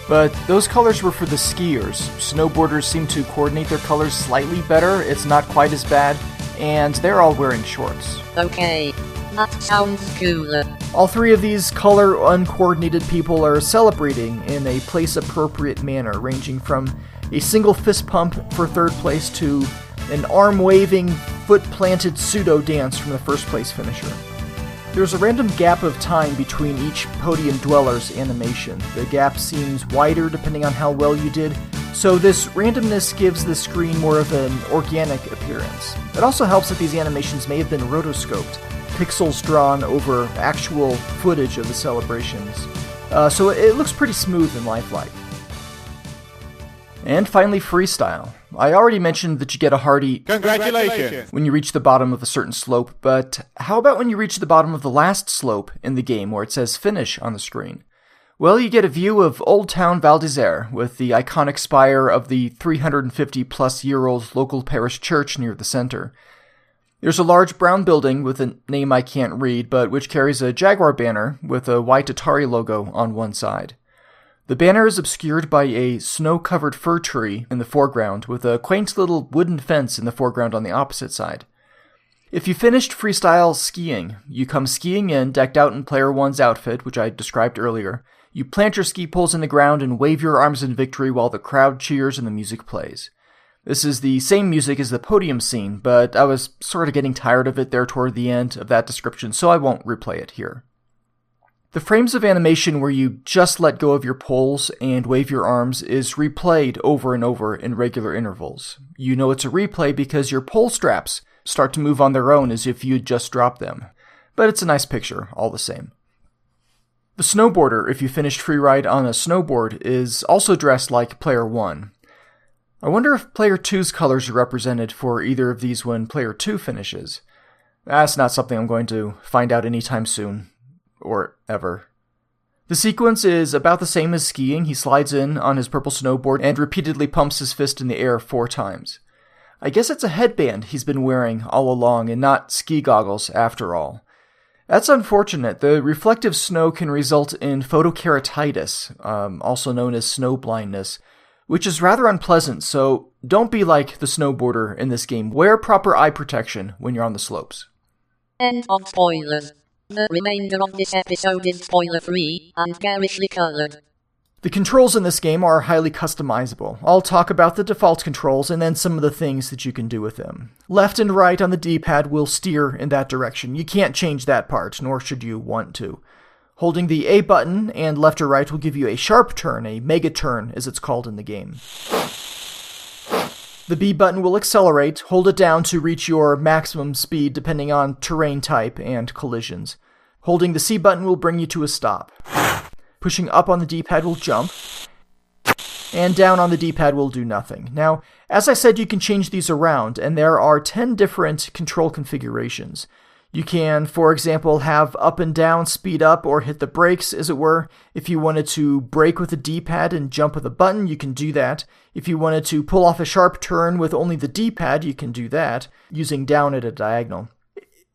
But those colors were for the skiers. Snowboarders seem to coordinate their colors slightly better, it's not quite as bad, and they're all wearing shorts. Okay, that sounds cooler. All three of these color uncoordinated people are celebrating in a place-appropriate manner, ranging from a single fist pump for third place to an arm-waving, foot-planted pseudo-dance from the first-place finisher. There's a random gap of time between each podium dweller's animation. The gap seems wider depending on how well you did, so this randomness gives the screen more of an organic appearance. It also helps that these animations may have been rotoscoped, pixels drawn over actual footage of the celebrations. So it looks pretty smooth and lifelike. And finally, freestyle. I already mentioned that you get a hearty Congratulations! when you reach the bottom of a certain slope, but how about when you reach the bottom of the last slope in the game where it says finish on the screen? Well, you get a view of Old Town Val d'Isère with the iconic spire of the 350-plus-year-old local parish church near the center. There's a large brown building with a name I can't read, but which carries a Jaguar banner with a white Atari logo on one side. The banner is obscured by a snow-covered fir tree in the foreground, with a quaint little wooden fence in the foreground on the opposite side. If you finished freestyle skiing, you come skiing in, decked out in Player 1's outfit, which I described earlier. You plant your ski poles in the ground and wave your arms in victory while the crowd cheers and the music plays. This is the same music as the podium scene, but I was sort of getting tired of it there toward the end of that description, so I won't replay it here. The frames of animation where you just let go of your poles and wave your arms is replayed over and over in regular intervals. You know it's a replay because your pole straps start to move on their own as if you'd just dropped them. But it's a nice picture, all the same. The snowboarder, if you finished freeride on a snowboard, is also dressed like Player 1. I wonder if Player 2's colors are represented for either of these when Player 2 finishes. That's not something I'm going to find out anytime soon. Or ever. The sequence is about the same as skiing. He slides in on his purple snowboard and repeatedly pumps his fist in the air 4 times. I guess it's a headband he's been wearing all along and not ski goggles after all. That's unfortunate. The reflective snow can result in photokeratitis, also known as snow blindness, which is rather unpleasant, so don't be like the snowboarder in this game. Wear proper eye protection when you're on the slopes. End of spoilers. The remainder of this episode is spoiler-free and garishly colored. The controls in this game are highly customizable. I'll talk about the default controls and then some of the things that you can do with them. Left and right on the D-pad will steer in that direction. You can't change that part, nor should you want to. Holding the A button and left or right will give you a sharp turn, a mega turn as it's called in the game. The B button will accelerate. Hold it down to reach your maximum speed depending on terrain type and collisions. Holding the C button will bring you to a stop. Pushing up on the D-pad will jump. And down on the D-pad will do nothing. Now, as I said, you can change these around, and there are 10 different control configurations. You can, for example, have up and down, speed up, or hit the brakes, as it were. If you wanted to brake with the D-pad and jump with a button, you can do that. If you wanted to pull off a sharp turn with only the D-pad, you can do that, using down at a diagonal.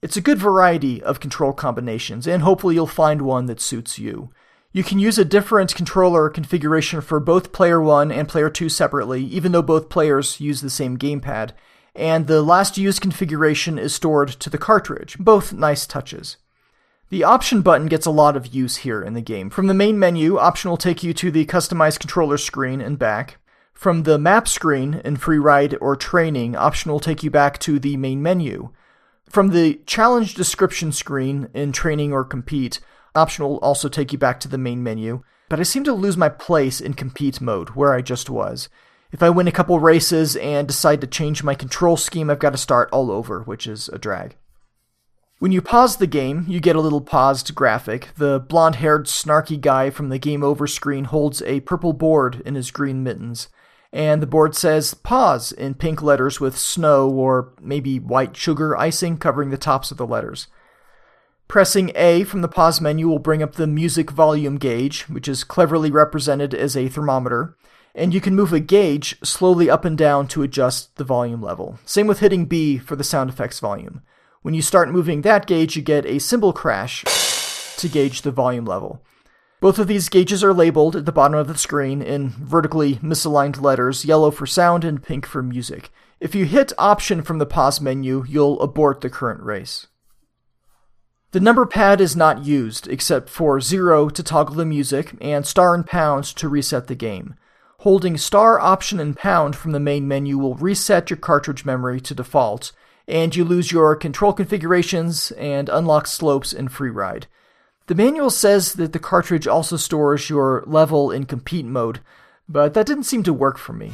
It's a good variety of control combinations, and hopefully you'll find one that suits you. You can use a different controller configuration for both Player 1 and Player 2 separately, even though both players use the same gamepad. And the last used configuration is stored to the cartridge. Both nice touches. The option button gets a lot of use here in the game. From the main menu, option will take you to the customized controller screen and back. From the map screen in Freeride or Training, option will take you back to the main menu. From the challenge description screen in Training or Compete, option will also take you back to the main menu. But I seem to lose my place in Compete mode, where I just was. If I win a couple races and decide to change my control scheme, I've got to start all over, which is a drag. When you pause the game, you get a little paused graphic. The blonde-haired, snarky guy from the Game Over screen holds a purple board in his green mittens, and the board says pause in pink letters with snow or maybe white sugar icing covering the tops of the letters. Pressing A from the pause menu will bring up the music volume gauge, which is cleverly represented as a thermometer, and you can move a gauge slowly up and down to adjust the volume level. Same with hitting B for the sound effects volume. When you start moving that gauge, you get a cymbal crash to gauge the volume level. Both of these gauges are labeled at the bottom of the screen in vertically misaligned letters, yellow for sound and pink for music. If you hit Option from the pause menu, you'll abort the current race. The number pad is not used, except for 0 to toggle the music and star and pound to reset the game. Holding star, option, and pound from the main menu will reset your cartridge memory to default, and you lose your control configurations and unlock slopes in Freeride. The manual says that the cartridge also stores your level in compete mode, but that didn't seem to work for me.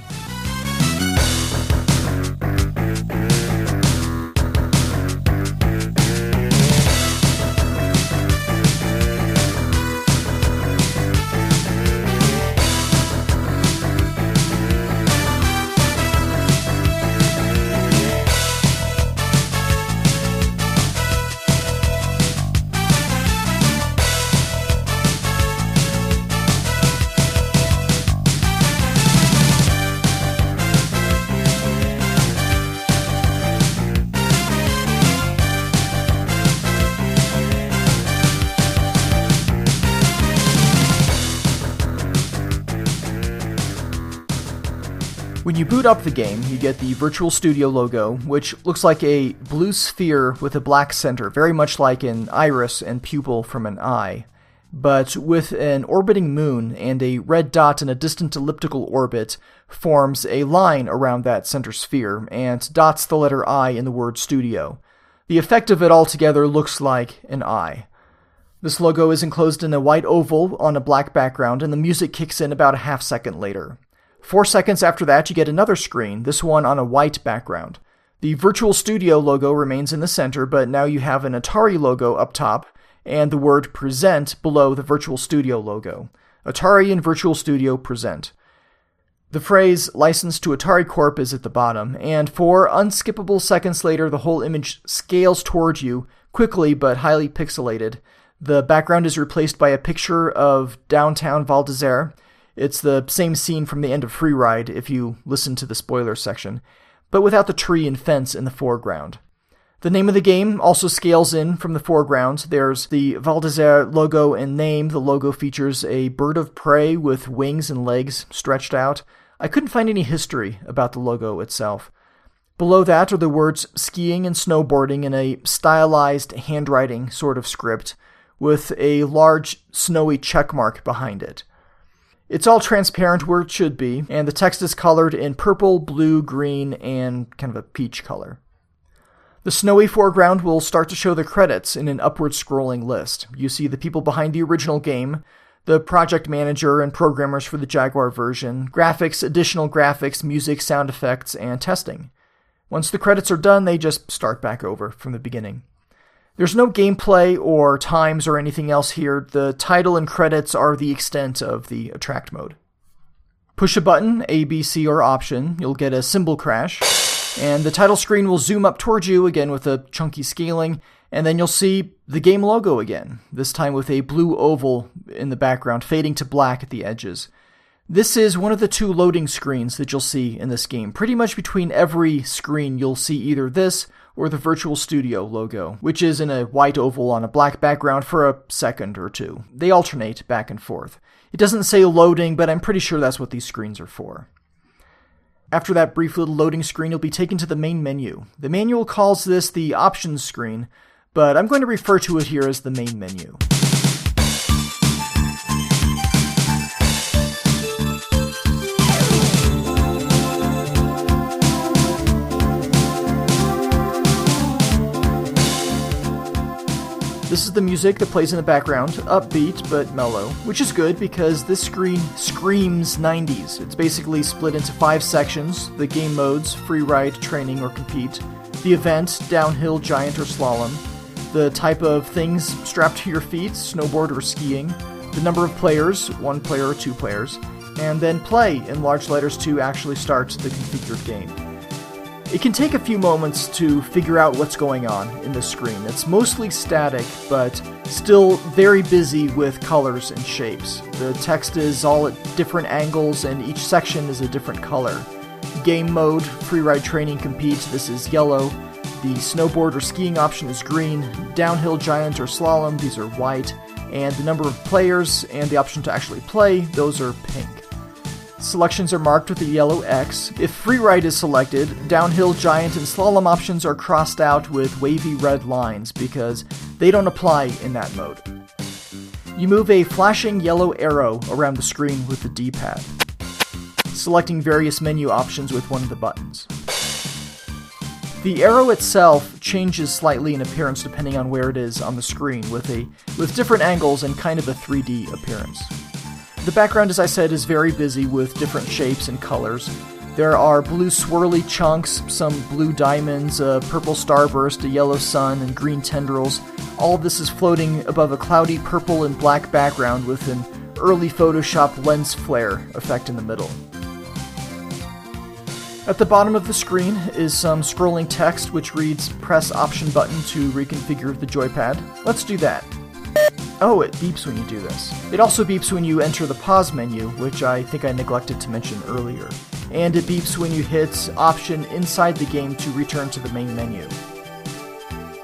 When you boot up the game, you get the Virtual Studio logo, which looks like a blue sphere with a black center, very much like an iris and pupil from an eye, but with an orbiting moon and a red dot in a distant elliptical orbit forms a line around that center sphere and dots the letter I in the word studio. The effect of it all together looks like an eye. This logo is enclosed in a white oval on a black background, and the music kicks in about a half second later. 4 seconds after that, you get another screen, this one on a white background. The Virtual Studio logo remains in the center, but now you have an Atari logo up top and the word Present below the Virtual Studio logo. Atari and Virtual Studio Present. The phrase licensed to Atari Corp is at the bottom, and 4 unskippable seconds later, the whole image scales towards you, quickly but highly pixelated. The background is replaced by a picture of downtown Val d'Isère. It's the same scene from the end of Freeride, if you listen to the spoiler section, but without the tree and fence in the foreground. The name of the game also scales in from the foreground. There's the Val d'Isère logo and name. The logo features a bird of prey with wings and legs stretched out. I couldn't find any history about the logo itself. Below that are the words Skiing and Snowboarding in a stylized handwriting sort of script, with a large snowy checkmark behind it. It's all transparent where it should be, and the text is colored in purple, blue, green, and kind of a peach color. The snowy foreground will start to show the credits in an upward scrolling list. You see the people behind the original game, the project manager and programmers for the Jaguar version, graphics, additional graphics, music, sound effects, and testing. Once the credits are done, they just start back over from the beginning. There's no gameplay or times or anything else here. The title and credits are the extent of the attract mode. Push a button, A, B, C, or Option. You'll get a cymbal crash, and the title screen will zoom up towards you, again with a chunky scaling, and then you'll see the game logo again, this time with a blue oval in the background, fading to black at the edges. This is one of the 2 loading screens that you'll see in this game. Pretty much between every screen, you'll see either this or the Virtual Studio logo, which is in a white oval on a black background for a second or 2. They alternate back and forth. It doesn't say loading, but I'm pretty sure that's what these screens are for. After that brief little loading screen, you'll be taken to the main menu. The manual calls this the Options screen, but I'm going to refer to it here as the main menu. This is the music that plays in the background, upbeat but mellow, which is good because this screen screams 90s. It's basically split into 5 sections: the game modes, free ride, training, or compete; the event, downhill, giant, or slalom; the type of things strapped to your feet, snowboard or skiing; the number of players, 1 player or 2 players; and then play in large letters to actually start the configured game. It can take a few moments to figure out what's going on in this screen. It's mostly static, but still very busy with colors and shapes. The text is all at different angles, and each section is a different color. Game mode, free ride, training, compete, this is yellow. The snowboard or skiing option is green. Downhill, giant, or slalom, these are white. And the number of players and the option to actually play, those are pink. Selections are marked with a yellow X. If free ride is selected, downhill, giant, and slalom options are crossed out with wavy red lines because they don't apply in that mode. You move a flashing yellow arrow around the screen with the D-pad, selecting various menu options with one of the buttons. The arrow itself changes slightly in appearance depending on where it is on the screen, with different angles and kind of a 3D appearance. The background, as I said, is very busy with different shapes and colors. There are blue swirly chunks, some blue diamonds, a purple starburst, a yellow sun, and green tendrils. All of this is floating above a cloudy purple and black background with an early Photoshop lens flare effect in the middle. At the bottom of the screen is some scrolling text which reads, "Press option button to reconfigure the joypad." Let's do that. Oh, it beeps when you do this. It also beeps when you enter the pause menu, which I think I neglected to mention earlier. And it beeps when you hit option inside the game to return to the main menu.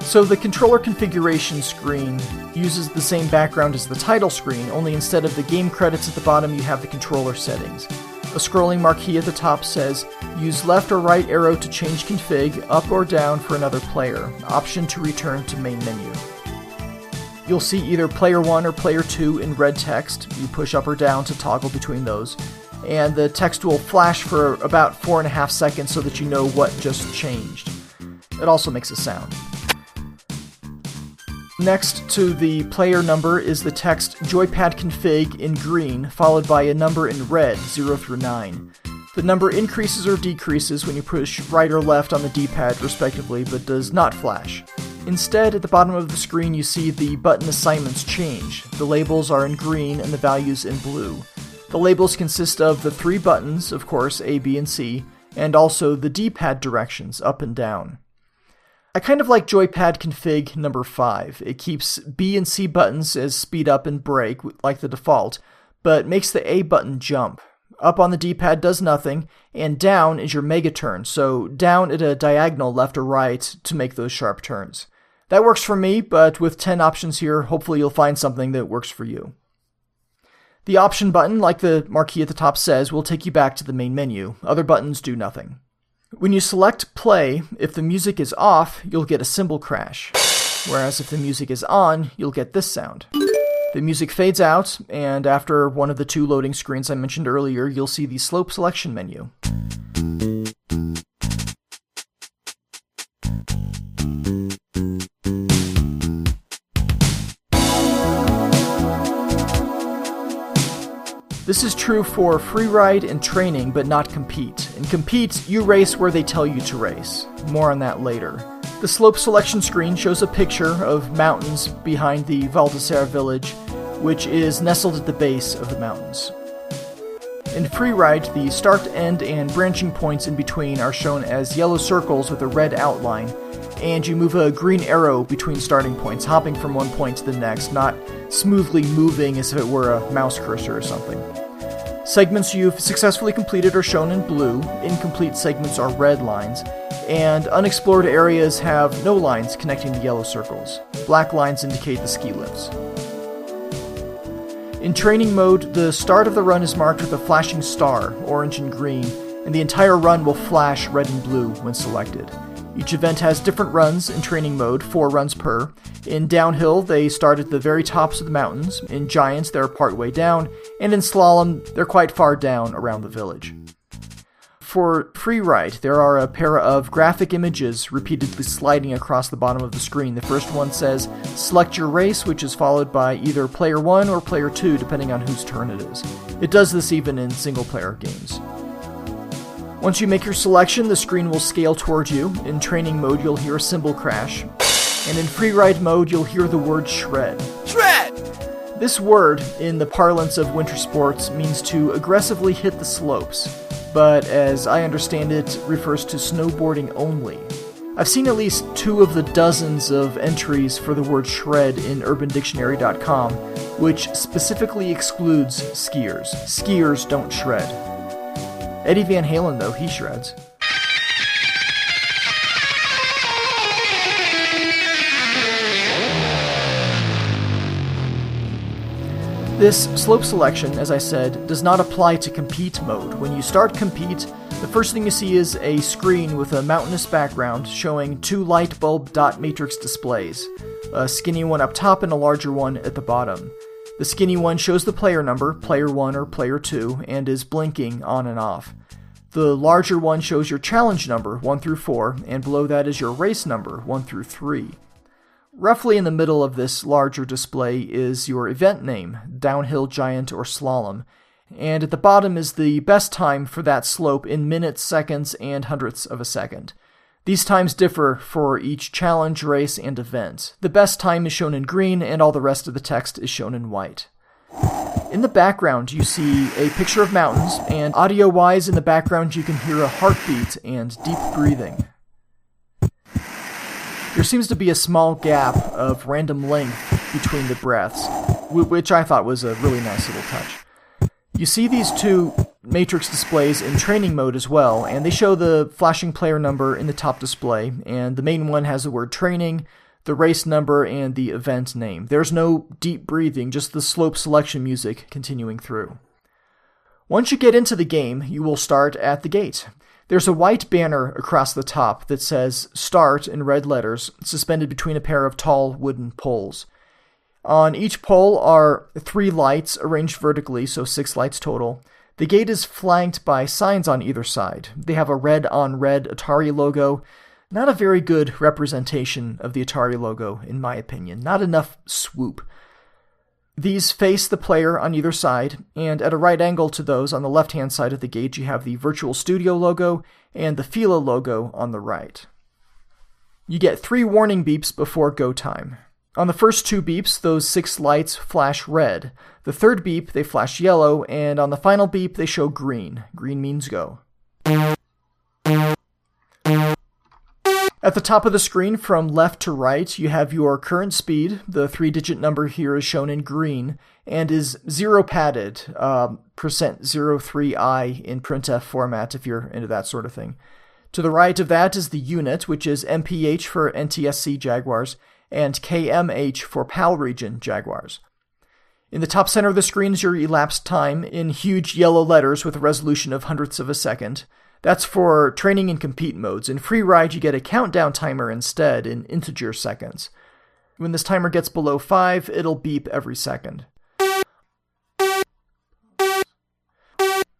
So the controller configuration screen uses the same background as the title screen, only instead of the game credits at the bottom you have the controller settings. A scrolling marquee at the top says, "Use left or right arrow to change config, up or down for another player. Option to return to main menu." You'll see either player 1 or player 2 in red text. You push up or down to toggle between those. And the text will flash for about 4.5 seconds so that you know what just changed. It also makes a sound. Next to the player number is the text "Joypad config" in green, followed by a number in red, 0 through 9. The number increases or decreases when you push right or left on the D-pad, respectively, but does not flash. Instead, at the bottom of the screen you see the button assignments change. The labels are in green and the values in blue. The labels consist of the 3 buttons, of course, A, B, and C, and also the D-pad directions, up and down. I kind of like joypad config number 5. It keeps B and C buttons as speed up and brake, like the default, but makes the A button jump. Up on the D-pad does nothing, and down is your mega turn, so down at a diagonal left or right to make those sharp turns. That works for me, but with 10 options here, hopefully you'll find something that works for you. The option button, like the marquee at the top says, will take you back to the main menu. Other buttons do nothing. When you select play, if the music is off, you'll get a cymbal crash, whereas if the music is on, you'll get this sound. The music fades out, and after one of the 2 loading screens I mentioned earlier, you'll see the slope selection menu. This is true for free ride and training, but not compete. In compete, you race where they tell you to race. More on that later. The slope selection screen shows a picture of mountains behind the Val d'Isère village, which is nestled at the base of the mountains. In free ride, the start, end, and branching points in between are shown as yellow circles with a red outline, and you move a green arrow between starting points, hopping from one point to the next, not smoothly moving as if it were a mouse cursor or something. Segments you've successfully completed are shown in blue, incomplete segments are red lines, and unexplored areas have no lines connecting the yellow circles. Black lines indicate the ski lifts. In training mode, the start of the run is marked with a flashing star, orange and green, and the entire run will flash red and blue when selected. Each event has different runs in training mode, 4 runs per. In downhill, they start at the very tops of the mountains. In giants, they're partway down. And in slalom, they're quite far down around the village. For Freeride, there are a pair of graphic images repeatedly sliding across the bottom of the screen. The first one says, select your race, which is followed by either player 1 or player 2, depending on whose turn it is. It does this even in single-player games. Once you make your selection, the screen will scale towards you. In training mode, you'll hear a cymbal crash. And in Freeride mode, you'll hear the word shred. Shred! This word, in the parlance of winter sports, means to aggressively hit the slopes, but as I understand it, refers to snowboarding only. I've seen at least 2 of the dozens of entries for the word shred in UrbanDictionary.com, which specifically excludes skiers. Skiers don't shred. Eddie Van Halen, though, he shreds. This slope selection, as I said, does not apply to compete mode. When you start compete, the first thing you see is a screen with a mountainous background showing 2 light bulb dot matrix displays, a skinny one up top and a larger one at the bottom. The skinny one shows the player number, player 1 or player 2, and is blinking on and off. The larger one shows your challenge number, 1 through 4, and below that is your race number, 1 through 3. Roughly in the middle of this larger display is your event name, downhill, giant, or slalom, and at the bottom is the best time for that slope in minutes, seconds, and hundredths of a second. These times differ for each challenge, race, and event. The best time is shown in green, and all the rest of the text is shown in white. In the background, you see a picture of mountains, and audio-wise in the background you can hear a heartbeat and deep breathing. There seems to be a small gap of random length between the breaths, which I thought was a really nice little touch. You see these 2 matrix displays in training mode as well, and they show the flashing player number in the top display, and the main one has the word training, the race number, and the event name. There's no deep breathing, just the slope selection music continuing through. Once you get into the game, you will start at the gate. There's a white banner across the top that says START in red letters, suspended between a pair of tall wooden poles. On each pole are 3 lights arranged vertically, so 6 lights total. The gate is flanked by signs on either side. They have a red-on-red Atari logo. Not a very good representation of the Atari logo, in my opinion. Not enough swoop. These face the player on either side, and at a right angle to those on the left-hand side of the gate you have the Virtual Studio logo and the Fila logo on the right. You get 3 warning beeps before go time. On the first 2 beeps, those 6 lights flash red. The third beep, they flash yellow, and on the final beep, they show green. Green means go. At the top of the screen, from left to right, you have your current speed. The 3-digit number here is shown in green and is 0 padded, %03i in printf format if you're into that sort of thing. To the right of that is the unit, which is MPH for NTSC Jaguars and KMH for PAL region Jaguars. In the top center of the screen is your elapsed time in huge yellow letters with a resolution of hundredths of a second. That's for training and compete modes. In Freeride, you get a countdown timer instead in integer seconds. When this timer gets below 5, it'll beep every second.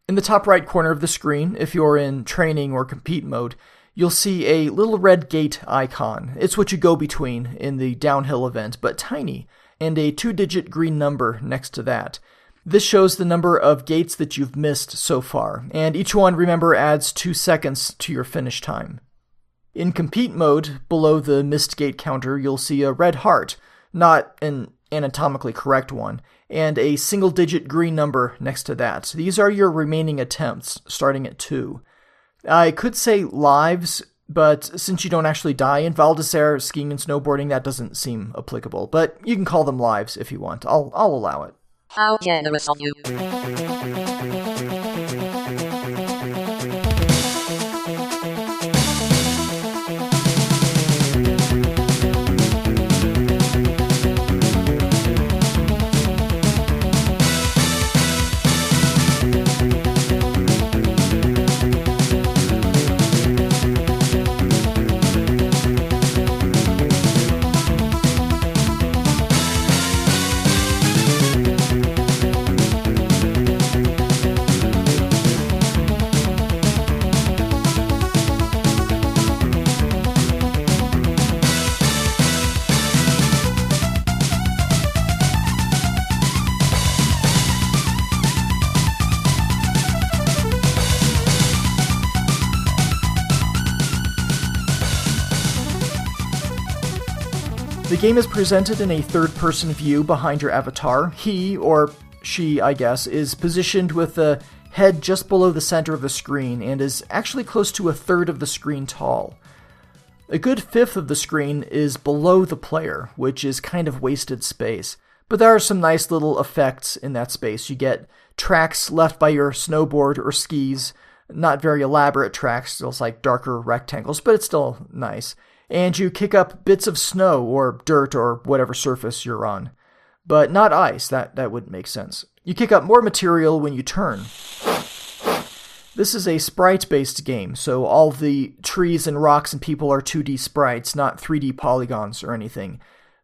In the top right corner of the screen, if you're in training or compete mode, you'll see a little red gate icon. It's what you go between in the downhill event, but tiny, and a 2-digit green number next to that. This shows the number of gates that you've missed so far, and each one, remember, adds 2 seconds to your finish time. In compete mode, below the missed gate counter, you'll see a red heart, not an anatomically correct one, and a single-digit green number next to that. These are your remaining attempts, starting at 2. I could say lives, but since you don't actually die in Val d'Isère skiing and snowboarding, that doesn't seem applicable. But you can call them lives if you want. I'll allow it. How generous of you. game is presented in a third-person view behind your avatar. He, or she, I guess, is positioned with the head just below the center of the screen and is actually close to a third of the screen tall. A good fifth of the screen is below the player, which is kind of wasted space. But there are some nice little effects in that space. You get tracks left by your snowboard or skis, not very elaborate tracks, still like darker rectangles, but it's still nice. And you kick up bits of snow or dirt or whatever surface you're on. But not ice, that would make sense. You kick up more material when you turn. This is a sprite-based game, so all the trees and rocks and people are 2D sprites, not 3D polygons or anything.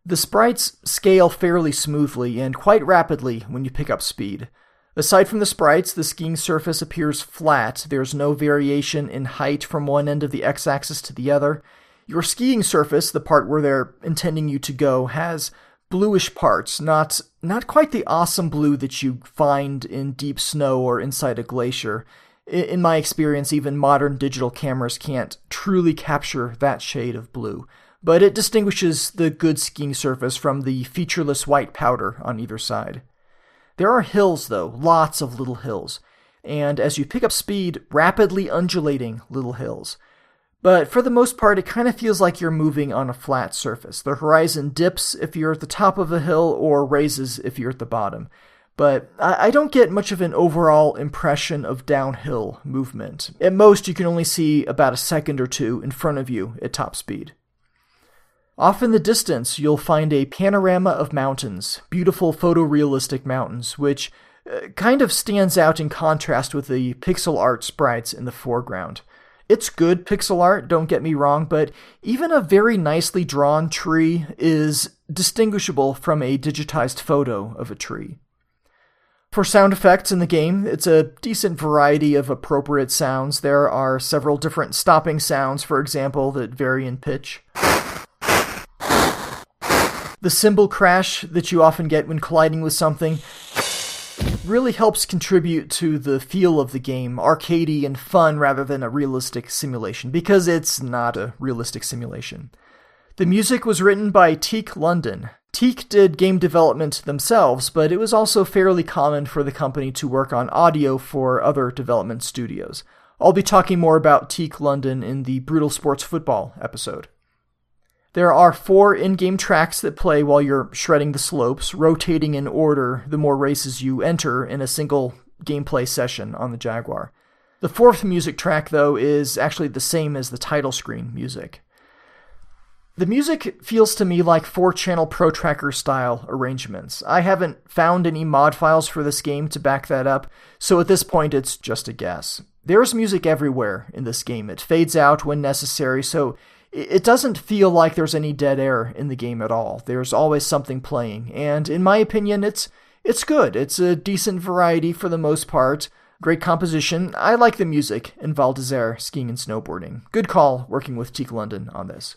The sprites scale fairly smoothly and quite rapidly when you pick up speed. Aside from the sprites, the skiing surface appears flat. There's no variation in height from one end of the x-axis to the other. Your skiing surface, the part where they're intending you to go, has bluish parts, not quite the awesome blue that you find in deep snow or inside a glacier. In my experience, even modern digital cameras can't truly capture that shade of blue. But it distinguishes the good skiing surface from the featureless white powder on either side. There are hills, though, lots of little hills, and as you pick up speed, rapidly undulating little hills. But for the most part, it kind of feels like you're moving on a flat surface. The horizon dips if you're at the top of a hill or raises if you're at the bottom. But I don't get much of an overall impression of downhill movement. At most, you can only see about a second or two in front of you at top speed. Off in the distance, you'll find a panorama of mountains, beautiful photorealistic mountains, which kind of stands out in contrast with the pixel art sprites in the foreground. It's good pixel art, don't get me wrong, but even a very nicely drawn tree is distinguishable from a digitized photo of a tree. For sound effects in the game, it's a decent variety of appropriate sounds. There are several different stopping sounds, for example, that vary in pitch. The cymbal crash that you often get when colliding with something really helps contribute to the feel of the game, arcadey and fun rather than a realistic simulation, because it's not a realistic simulation. The music was written by Teak London. Teak did game development themselves, but it was also fairly common for the company to work on audio for other development studios. I'll be talking more about Teak London in the Brutal Sports Football episode. There are 4 in-game tracks that play while you're shredding the slopes, rotating in order the more races you enter in a single gameplay session on the Jaguar. The 4th music track, though, is actually the same as the title screen music. The music feels to me like 4-channel Pro Tracker style arrangements. I haven't found any mod files for this game to back that up, so at this point it's just a guess. There's music everywhere in this game. It fades out when necessary, so it doesn't feel like there's any dead air in the game at all. There's always something playing, and in my opinion, it's good. It's a decent variety for the most part. Great composition. I like the music in Val d'Isère Skiing and Snowboarding. Good call working with Teak London on this.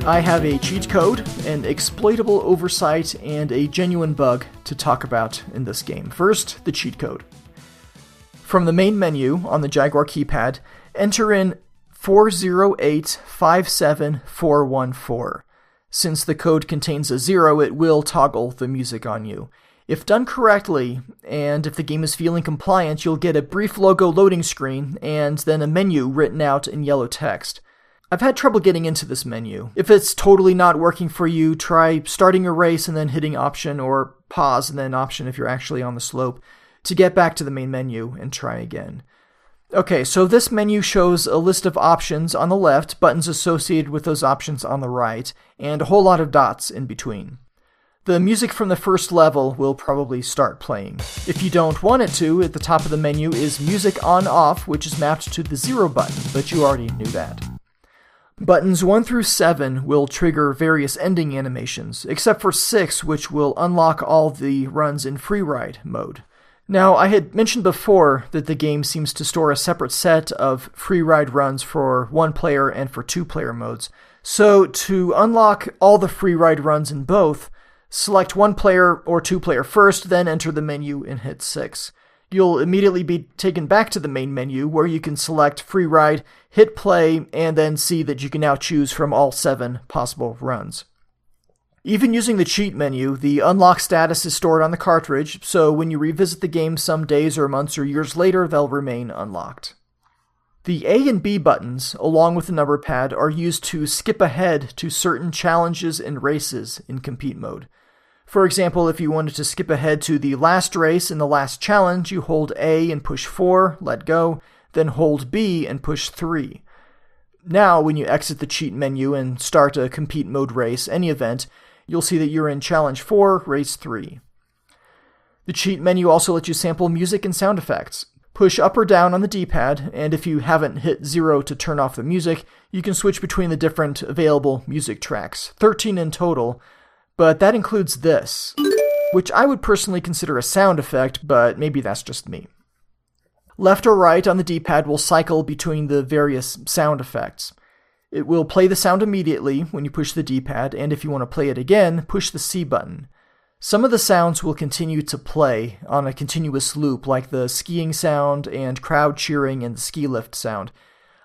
I have a cheat code, an exploitable oversight, and a genuine bug to talk about in this game. First, the cheat code. From the main menu on the Jaguar keypad, enter in 40857414. Since the code contains a 0, it will toggle the music on you. If done correctly, and if the game is feeling compliant, you'll get a brief logo loading screen, and then a menu written out in yellow text. I've had trouble getting into this menu. If it's totally not working for you, try starting a race and then hitting option, or pause and then option if you're actually on the slope, to get back to the main menu and try again. Okay, so this menu shows a list of options on the left, buttons associated with those options on the right, and a whole lot of dots in between. The music from the first level will probably start playing. If you don't want it to, at the top of the menu is Music On-Off, which is mapped to the 0 button, but you already knew that. Buttons 1 through 7 will trigger various ending animations, except for 6, which will unlock all the runs in freeride mode. Now, I had mentioned before that the game seems to store a separate set of freeride runs for 1-player and for 2-player modes. So, to unlock all the freeride runs in both, select 1-player or 2-player first, then enter the menu and hit 6. You'll immediately be taken back to the main menu where you can select freeride, hit play, and then see that you can now choose from all 7 possible runs. Even using the cheat menu, the unlock status is stored on the cartridge, so when you revisit the game some days or months or years later, they'll remain unlocked. The A and B buttons, along with the number pad, are used to skip ahead to certain challenges and races in compete mode. For example, if you wanted to skip ahead to the last race and the last challenge, you hold A and push 4, let go, then hold B and push 3. Now, when you exit the cheat menu and start a compete mode race, any event, you'll see that you're in Challenge 4, Race 3. The cheat menu also lets you sample music and sound effects. Push up or down on the D-pad, and if you haven't hit 0 to turn off the music, you can switch between the different available music tracks, 13 in total, but that includes this, which I would personally consider a sound effect, but maybe that's just me. Left or right on the D-pad will cycle between the various sound effects. It will play the sound immediately when you push the D-pad, and if you want to play it again, push the C button. Some of the sounds will continue to play on a continuous loop, like the skiing sound and crowd cheering and the ski lift sound.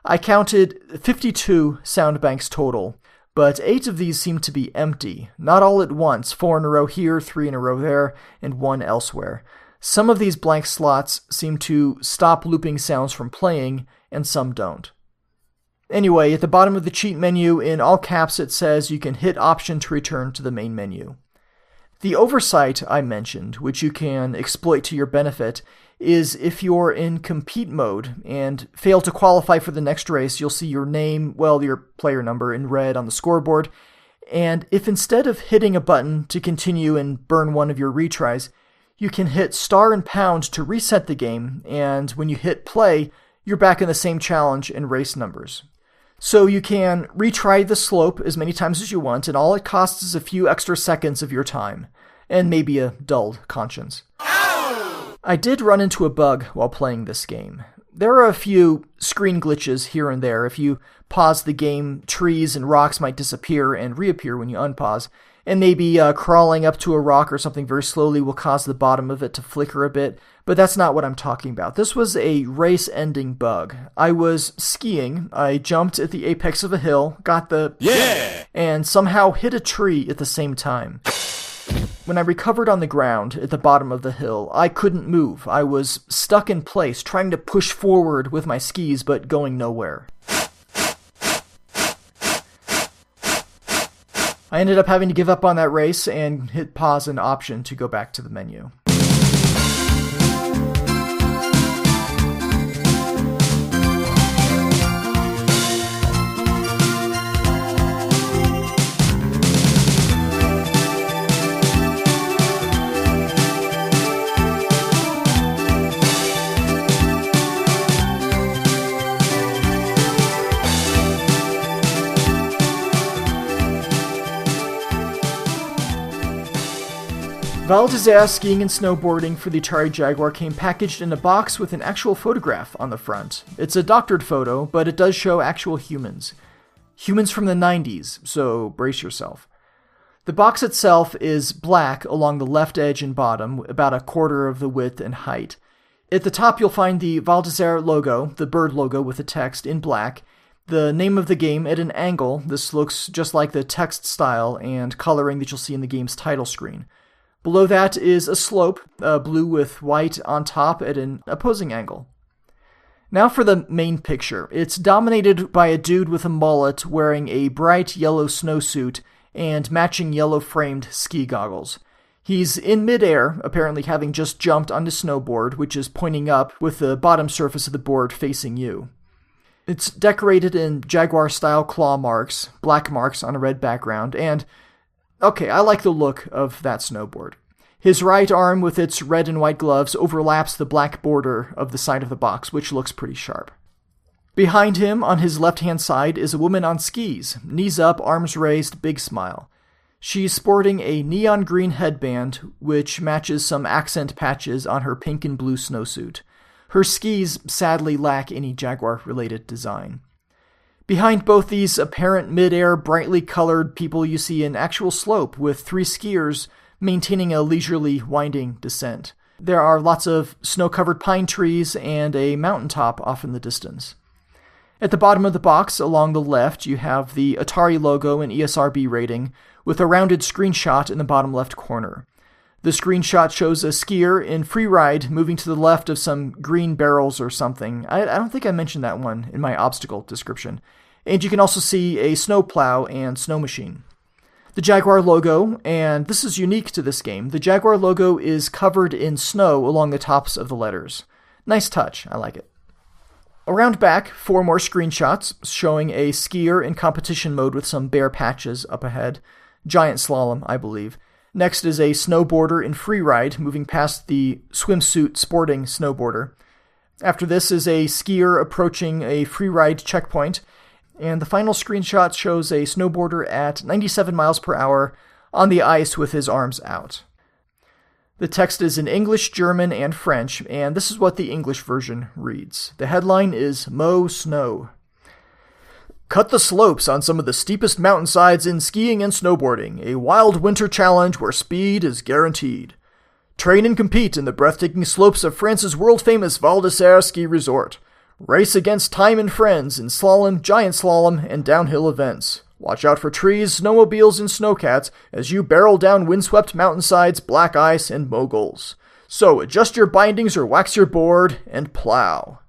I counted 52 sound banks total, but 8 of these seem to be empty, not all at once, 4 in a row here, 3 in a row there, and 1 elsewhere. Some of these blank slots seem to stop looping sounds from playing, and some don't. Anyway, at the bottom of the cheat menu, in all caps it says you can hit Option to return to the main menu. The oversight I mentioned, which you can exploit to your benefit, is if you're in compete mode and fail to qualify for the next race, you'll see your name, your player number in red on the scoreboard, and if instead of hitting a button to continue and burn one of your retries, you can hit star and pound to reset the game, and when you hit play, you're back in the same challenge and race numbers. So you can retry the slope as many times as you want, and all it costs is a few extra seconds of your time, and maybe a dulled conscience. Ow! I did run into a bug while playing this game. There are a few screen glitches here and there. If you pause the game, trees and rocks might disappear and reappear when you unpause, and maybe crawling up to a rock or something very slowly will cause the bottom of it to flicker a bit, but that's not what I'm talking about. This was a race-ending bug. I was skiing, I jumped at the apex of a hill, got the yeah, and somehow hit a tree at the same time. When I recovered on the ground at the bottom of the hill, I couldn't move. I was stuck in place, trying to push forward with my skis, but going nowhere. I ended up having to give up on that race and hit pause and Option to go back to the menu. Val d'Isère Skiing and Snowboarding for the Atari Jaguar came packaged in a box with an actual photograph on the front. It's a doctored photo, but it does show actual humans. Humans from the 90s, so brace yourself. The box itself is black along the left edge and bottom, about a quarter of the width and height. At the top you'll find the Val d'Isère logo, the bird logo with the text in black, the name of the game at an angle. This looks just like the text style and coloring that you'll see in the game's title screen. Below that is a slope, blue with white on top at an opposing angle. Now for the main picture. It's dominated by a dude with a mullet wearing a bright yellow snowsuit and matching yellow-framed ski goggles. He's in midair, apparently having just jumped on his snowboard, which is pointing up with the bottom surface of the board facing you. It's decorated in Jaguar-style claw marks, black marks on a red background, and Okay, I like the look of that snowboard. His right arm with its red and white gloves overlaps the black border of the side of the box, which looks pretty sharp. Behind him, on his left-hand side, is a woman on skis, knees up, arms raised, big smile. She's sporting a neon green headband, which matches some accent patches on her pink and blue snowsuit. Her skis sadly lack any Jaguar-related design. Behind both these apparent mid-air, brightly colored people, you see an actual slope with 3 skiers maintaining a leisurely, winding descent. There are lots of snow-covered pine trees and a mountaintop off in the distance. At the bottom of the box, along the left, you have the Atari logo and ESRB rating, with a rounded screenshot in the bottom left corner. The screenshot shows a skier in free ride moving to the left of some green barrels or something. I don't think I mentioned that one in my obstacle description. And you can also see a snowplow and snow machine. The Jaguar logo, and this is unique to this game, the Jaguar logo is covered in snow along the tops of the letters. Nice touch, I like it. Around back, 4 more screenshots showing a skier in competition mode with some bare patches up ahead. Giant slalom, I believe. Next is a snowboarder in freeride moving past the swimsuit sporting snowboarder. After this is a skier approaching a freeride checkpoint. And the final screenshot shows a snowboarder at 97 miles per hour on the ice with his arms out. The text is in English, German, and French, and this is what the English version reads. The headline is Mow Snow. Cut the slopes on some of the steepest mountainsides in skiing and snowboarding, a wild winter challenge where speed is guaranteed. Train and compete in the breathtaking slopes of France's world-famous Val d'Isère ski resort. Race against time and friends in slalom, giant slalom, and downhill events. Watch out for trees, snowmobiles, and snowcats as you barrel down windswept mountainsides, black ice, and moguls. So adjust your bindings or wax your board and plow.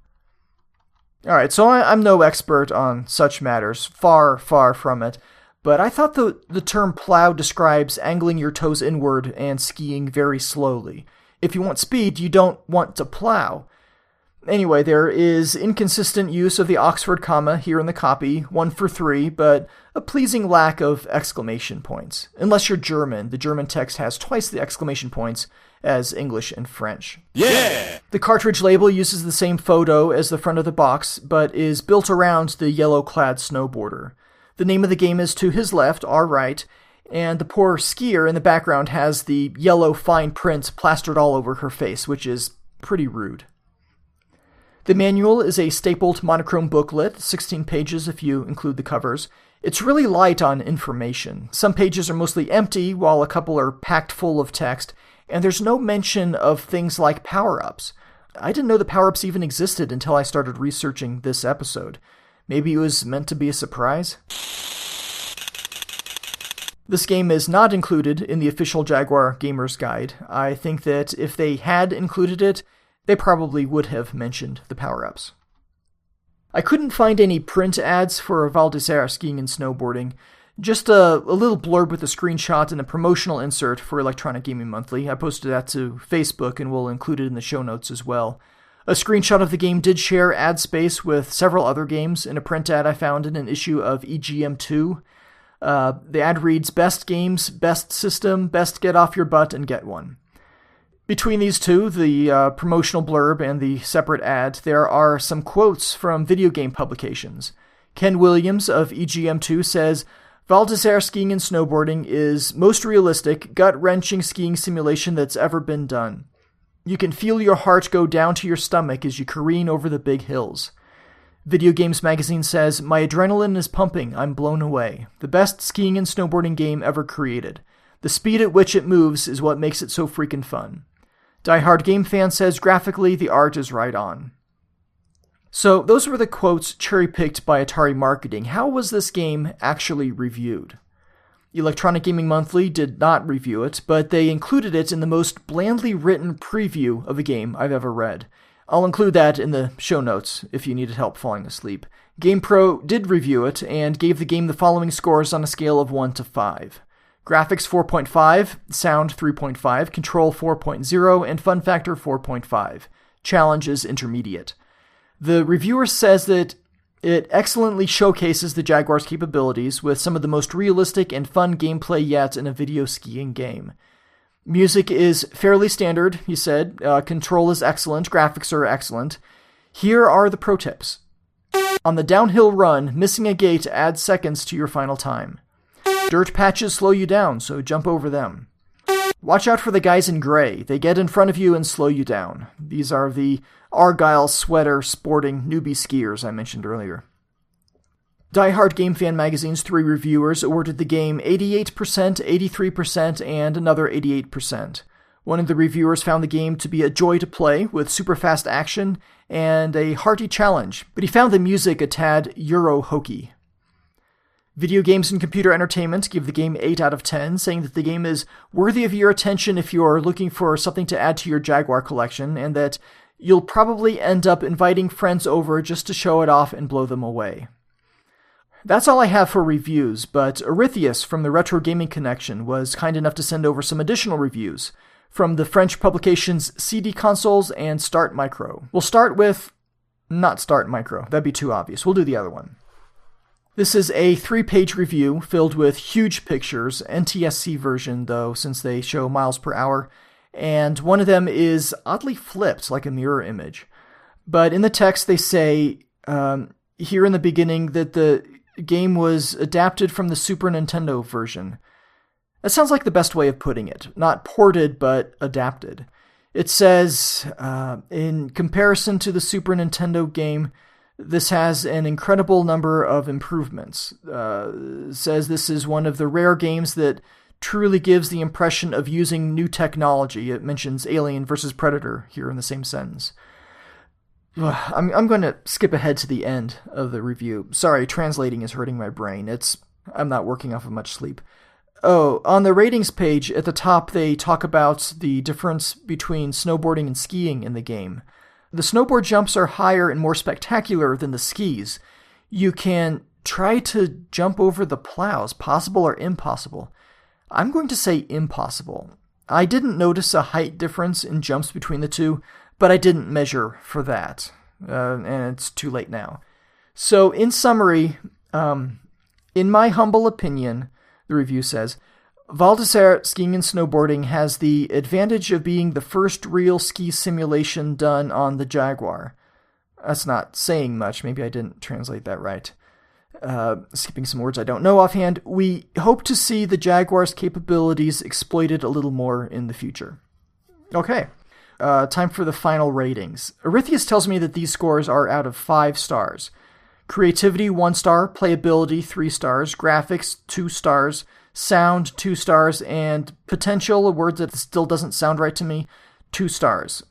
Alright, so I'm no expert on such matters, far, far from it, but I thought the term plow describes angling your toes inward and skiing very slowly. If you want speed, you don't want to plow. Anyway, there is inconsistent use of the Oxford comma here in the copy, 1 for 3, but a pleasing lack of exclamation points. Unless you're German, the German text has twice the exclamation points as English and French. Yeah! The cartridge label uses the same photo as the front of the box, but is built around the yellow-clad snowboarder. The name of the game is to his left, our right, and the poor skier in the background has the yellow fine print plastered all over her face, which is pretty rude. The manual is a stapled monochrome booklet, 16 pages if you include the covers. It's really light on information. Some pages are mostly empty, while a couple are packed full of text, and there's no mention of things like power-ups. I didn't know the power-ups even existed until I started researching this episode. Maybe it was meant to be a surprise? This game is not included in the official Jaguar Gamer's Guide. I think that if they had included it, they probably would have mentioned the power-ups. I couldn't find any print ads for Val d'Isère Skiing and Snowboarding, just a little blurb with a screenshot and a promotional insert for Electronic Gaming Monthly. I posted that to Facebook and will include it in the show notes as well. A screenshot of the game did share ad space with several other games in a print ad I found in an issue of EGM2. The ad reads, Best Games, Best System, Best Get Off Your Butt and Get One. Between these two, the promotional blurb and the separate ad, there are some quotes from video game publications. Ken Williams of EGM2 says, Val d'Isère Skiing and Snowboarding is most realistic, gut-wrenching skiing simulation that's ever been done. You can feel your heart go down to your stomach as you careen over the big hills. Video Games Magazine says, My adrenaline is pumping, I'm blown away. The best skiing and snowboarding game ever created. The speed at which it moves is what makes it so freaking fun. Die Hard Game Fan says, graphically, the art is right on. So, those were the quotes cherry-picked by Atari Marketing. How was this game actually reviewed? Electronic Gaming Monthly did not review it, but they included it in the most blandly written preview of a game I've ever read. I'll include that in the show notes if you needed help falling asleep. GamePro did review it and gave the game the following scores on a scale of 1 to 5. Graphics 4.5, Sound 3.5, Control 4.0, and Fun Factor 4.5. Challenge is intermediate. The reviewer says that It excellently showcases the Jaguar's capabilities with some of the most realistic and fun gameplay yet in a video skiing game. Music is fairly standard, he said. Control is excellent. Graphics are excellent. Here are the pro tips. On the downhill run, missing a gate adds seconds to your final time. Dirt patches slow you down, so jump over them. Watch out for the guys in gray. They get in front of you and slow you down. These are the Argyle sweater sporting newbie skiers I mentioned earlier. Die Hard Game Fan magazine's 3 reviewers awarded the game 88%, 83%, and another 88%. One of the reviewers found the game to be a joy to play, with super fast action and a hearty challenge, but he found the music a tad Euro-hokey. Video Games and Computer Entertainment give the game 8 out of 10, saying that the game is worthy of your attention if you're looking for something to add to your Jaguar collection, and that you'll probably end up inviting friends over just to show it off and blow them away. That's all I have for reviews, but Arethius from the Retro Gaming Connection was kind enough to send over some additional reviews from the French publications CD Consoles and Start Micro. We'll start with... not Start Micro, that'd be too obvious. We'll do the other one. This is a 3-page review filled with huge pictures, NTSC version though, since they show miles per hour, and one of them is oddly flipped, like a mirror image. But in the text they say, here in the beginning, that the game was adapted from the Super Nintendo version. That sounds like the best way of putting it. Not ported, but adapted. It says, in comparison to the Super Nintendo game, this has an incredible number of improvements. Says this is one of the rare games that truly gives the impression of using new technology. It mentions Alien vs. Predator here in the same sentence. I'm going to skip ahead to the end of the review. Sorry, translating is hurting my brain. I'm not working off of much sleep. Oh, on the ratings page at the top, they talk about the difference between snowboarding and skiing in the game. The snowboard jumps are higher and more spectacular than the skis. You can try to jump over the plows, possible or impossible. I'm going to say impossible. I didn't notice a height difference in jumps between the two, but I didn't measure for that, and it's too late now. So, in summary, in my humble opinion, the review says, Val d'Isère Skiing and Snowboarding has the advantage of being the first real ski simulation done on the Jaguar. That's not saying much. Maybe I didn't translate that right. Skipping some words I don't know offhand. We hope to see the Jaguar's capabilities exploited a little more in the future. Okay. Time for the final ratings. Arethius tells me that these scores are out of 5 stars. Creativity, 1 star. Playability, 3 stars. Graphics, 2 stars. Sound, 2 stars. And potential, a word that still doesn't sound right to me, 2 stars.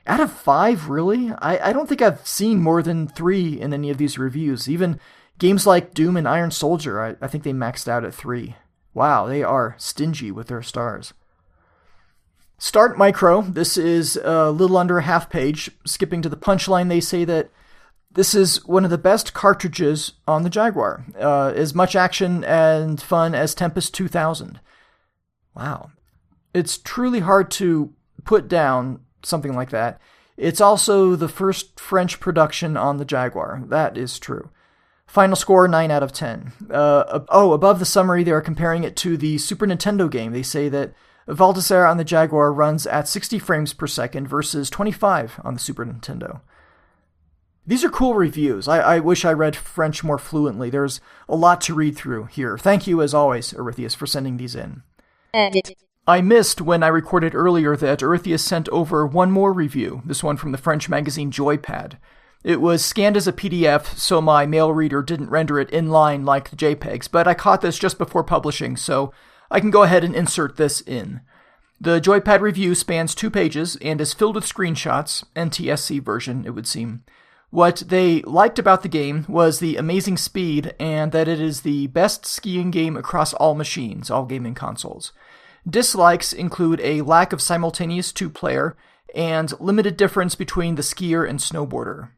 Out of 5, really? I don't think I've seen more than 3 in any of these reviews. Even games like Doom and Iron Soldier, I think they maxed out at 3. Wow, they are stingy with their stars. Start Micro. This is a little under a half page. Skipping to the punchline, they say that this is one of the best cartridges on the Jaguar. As much action and fun as Tempest 2000. Wow. It's truly hard to put down something like that. It's also the first French production on the Jaguar. That is true. Final score, 9 out of 10. Above the summary, they're comparing it to the Super Nintendo game. They say that Val d'Isère on the Jaguar runs at 60 frames per second versus 25 on the Super Nintendo. These are cool reviews. I wish I read French more fluently. There's a lot to read through here. Thank you, as always, Arethius, for sending these in. Edit. I missed when I recorded earlier that Arethius sent over one more review, this one from the French magazine Joypad. It was scanned as a PDF, so my mail reader didn't render it inline like the JPEGs, but I caught this just before publishing, so I can go ahead and insert this in. The Joypad review spans 2 pages and is filled with screenshots, NTSC version, it would seem. What they liked about the game was the amazing speed and that it is the best skiing game across all machines, all gaming consoles. Dislikes include a lack of simultaneous 2-player and limited difference between the skier and snowboarder.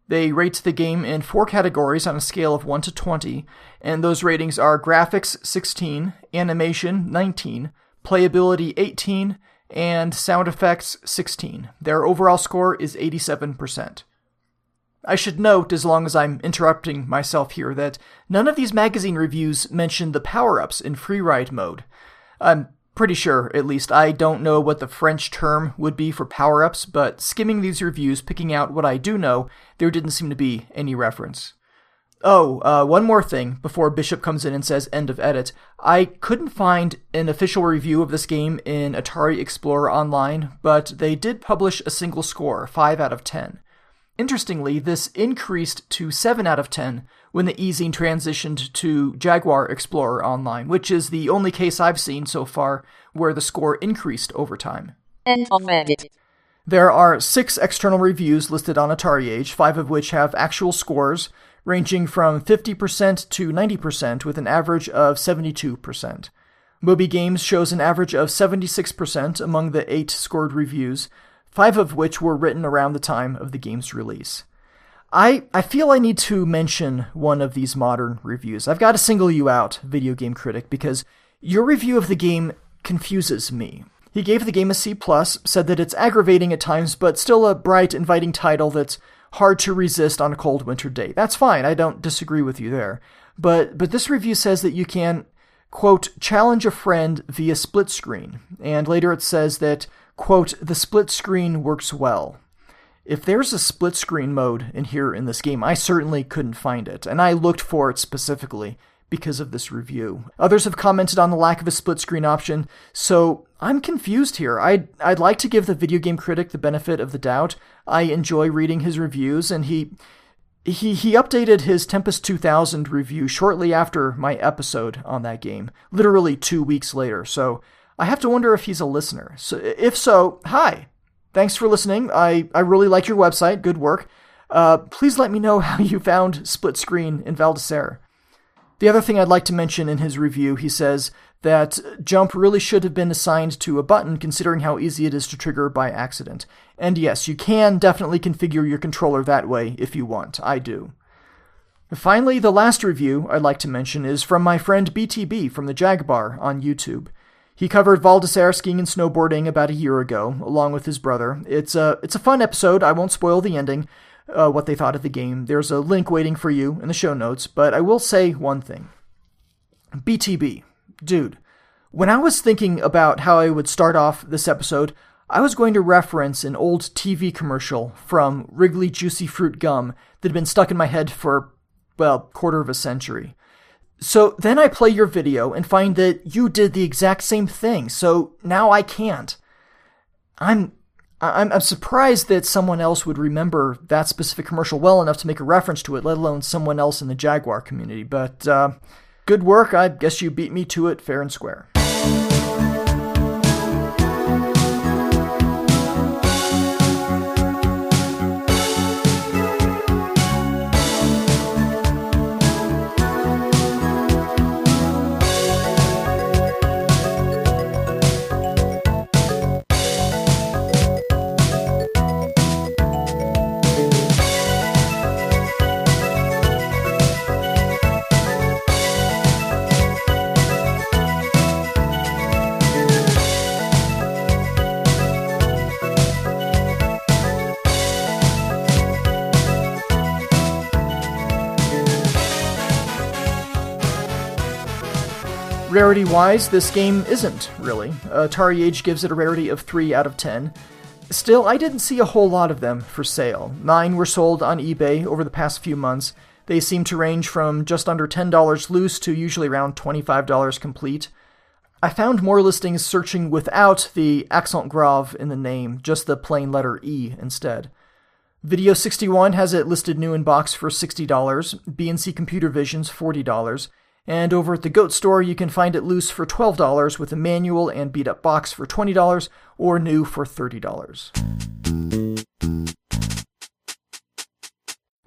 They rate the game in 4 categories on a scale of 1 to 20, and those ratings are graphics 16, animation 19, playability 18, and sound effects 16. Their overall score is 87%. I should note, as long as I'm interrupting myself here, that none of these magazine reviews mention the power-ups in freeride mode. I'm pretty sure, at least. I don't know what the French term would be for power-ups, but skimming these reviews, picking out what I do know, there didn't seem to be any reference. Oh, one more thing before Bishop comes in and says end of edit. I couldn't find an official review of this game in Atari Explorer Online, but they did publish a single score, 5 out of 10. Interestingly, this increased to 7 out of 10 when the e-zine transitioned to Jaguar Explorer Online, which is the only case I've seen so far where the score increased over time. End of edit. There are 6 external reviews listed on Atari Age, 5 of which have actual scores, ranging from 50% to 90% with an average of 72%. Moby Games shows an average of 76% among the 8 scored reviews, 5 of which were written around the time of the game's release. I feel I need to mention one of these modern reviews. I've got to single you out, Video Game Critic, because your review of the game confuses me. He gave the game a C+, said that it's aggravating at times, but still a bright, inviting title that's hard to resist on a cold winter day. That's fine, I don't disagree with you there. But this review says that you can, quote, challenge a friend via split screen, and later it says that, quote, the split screen works well. If there's a split screen mode in this game, I certainly couldn't find it, and I looked for it specifically because of this review. Others have commented on the lack of a split screen option, so I'm confused here. I'd like to give the Video Game Critic the benefit of the doubt. I enjoy reading his reviews, and he updated his Tempest 2000 review shortly after my episode on that game, literally 2 weeks later, so I have to wonder if he's a listener. So if so, hi. Thanks for listening. I really like your website. Good work. Please let me know how you found split screen in Val d'Isere. The other thing I'd like to mention in his review, he says that jump really should have been assigned to a button considering how easy it is to trigger by accident. And yes, you can definitely configure your controller that way if you want. I do. Finally, the last review I'd like to mention is from my friend BTB from the Jaguar on YouTube. He covered Val d'Isere skiing and snowboarding about a year ago, along with his brother. It's a fun episode. I won't spoil the ending. What they thought of the game. There's a link waiting for you in the show notes, but I will say one thing. BTB, dude, when I was thinking about how I would start off this episode, I was going to reference an old TV commercial from Wrigley Juicy Fruit Gum that had been stuck in my head for, quarter of a century. So then I play your video and find that you did the exact same thing, so now I can't. I'm surprised that someone else would remember that specific commercial well enough to make a reference to it, let alone someone else in the Jaguar community. But good work. I guess you beat me to it fair and square. Rarity-wise, this game isn't, really. Atari Age gives it a rarity of 3 out of 10. Still, I didn't see a whole lot of them for sale. 9 were sold on eBay over the past few months. They seem to range from just under $10 loose to usually around $25 complete. I found more listings searching without the accent grave in the name, just the plain letter E instead. Video 61 has it listed new in box for $60, B&C Computer Vision's $40, and over at the Goat Store you can find it loose for $12 with a manual and beat-up box for $20 or new for $30.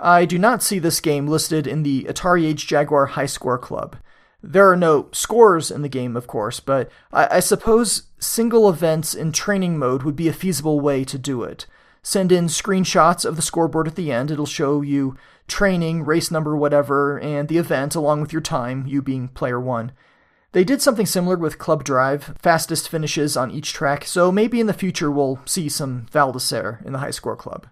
I do not see this game listed in the Atari Age Jaguar High Score Club. There are no scores in the game, of course, but I suppose single events in training mode would be a feasible way to do it. Send in screenshots of the scoreboard at the end. It'll show you training, race number, whatever, and the event along with your time, you being player 1. They did something similar with Club Drive, fastest finishes on each track, so maybe in the future we'll see some Val d'Isere in the High Score Club.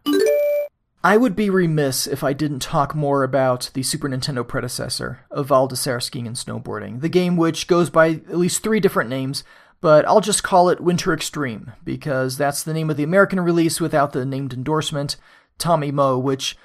I would be remiss if I didn't talk more about the Super Nintendo predecessor of Val d'Isère Skiing and Snowboarding, the game which goes by at least 3 different names, but I'll just call it Winter Extreme, because that's the name of the American release without the named endorsement, Tommy Moe, which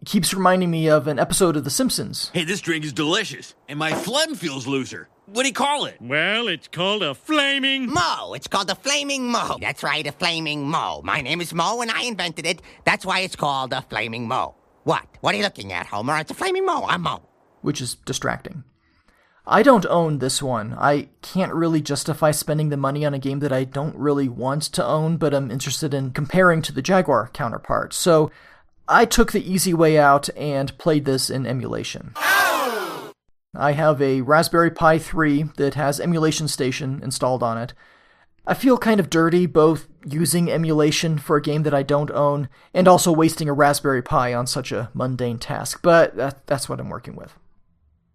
keeps reminding me of an episode of The Simpsons. Hey, this drink is delicious, and my phlegm feels looser. What do you call it? Well, it's called a flaming... Mo. It's called a flaming Mo. That's right, a flaming Mo. My name is Mo, and I invented it. That's why it's called a flaming Mo. What? What are you looking at, Homer? It's a flaming Mo. I'm Mo. Which is distracting. I don't own this one. I can't really justify spending the money on a game that I don't really want to own, but I'm interested in comparing to the Jaguar counterpart. So I took the easy way out and played this in emulation. I have a Raspberry Pi 3 that has Emulation Station installed on it. I feel kind of dirty both using emulation for a game that I don't own and also wasting a Raspberry Pi on such a mundane task, but that's what I'm working with.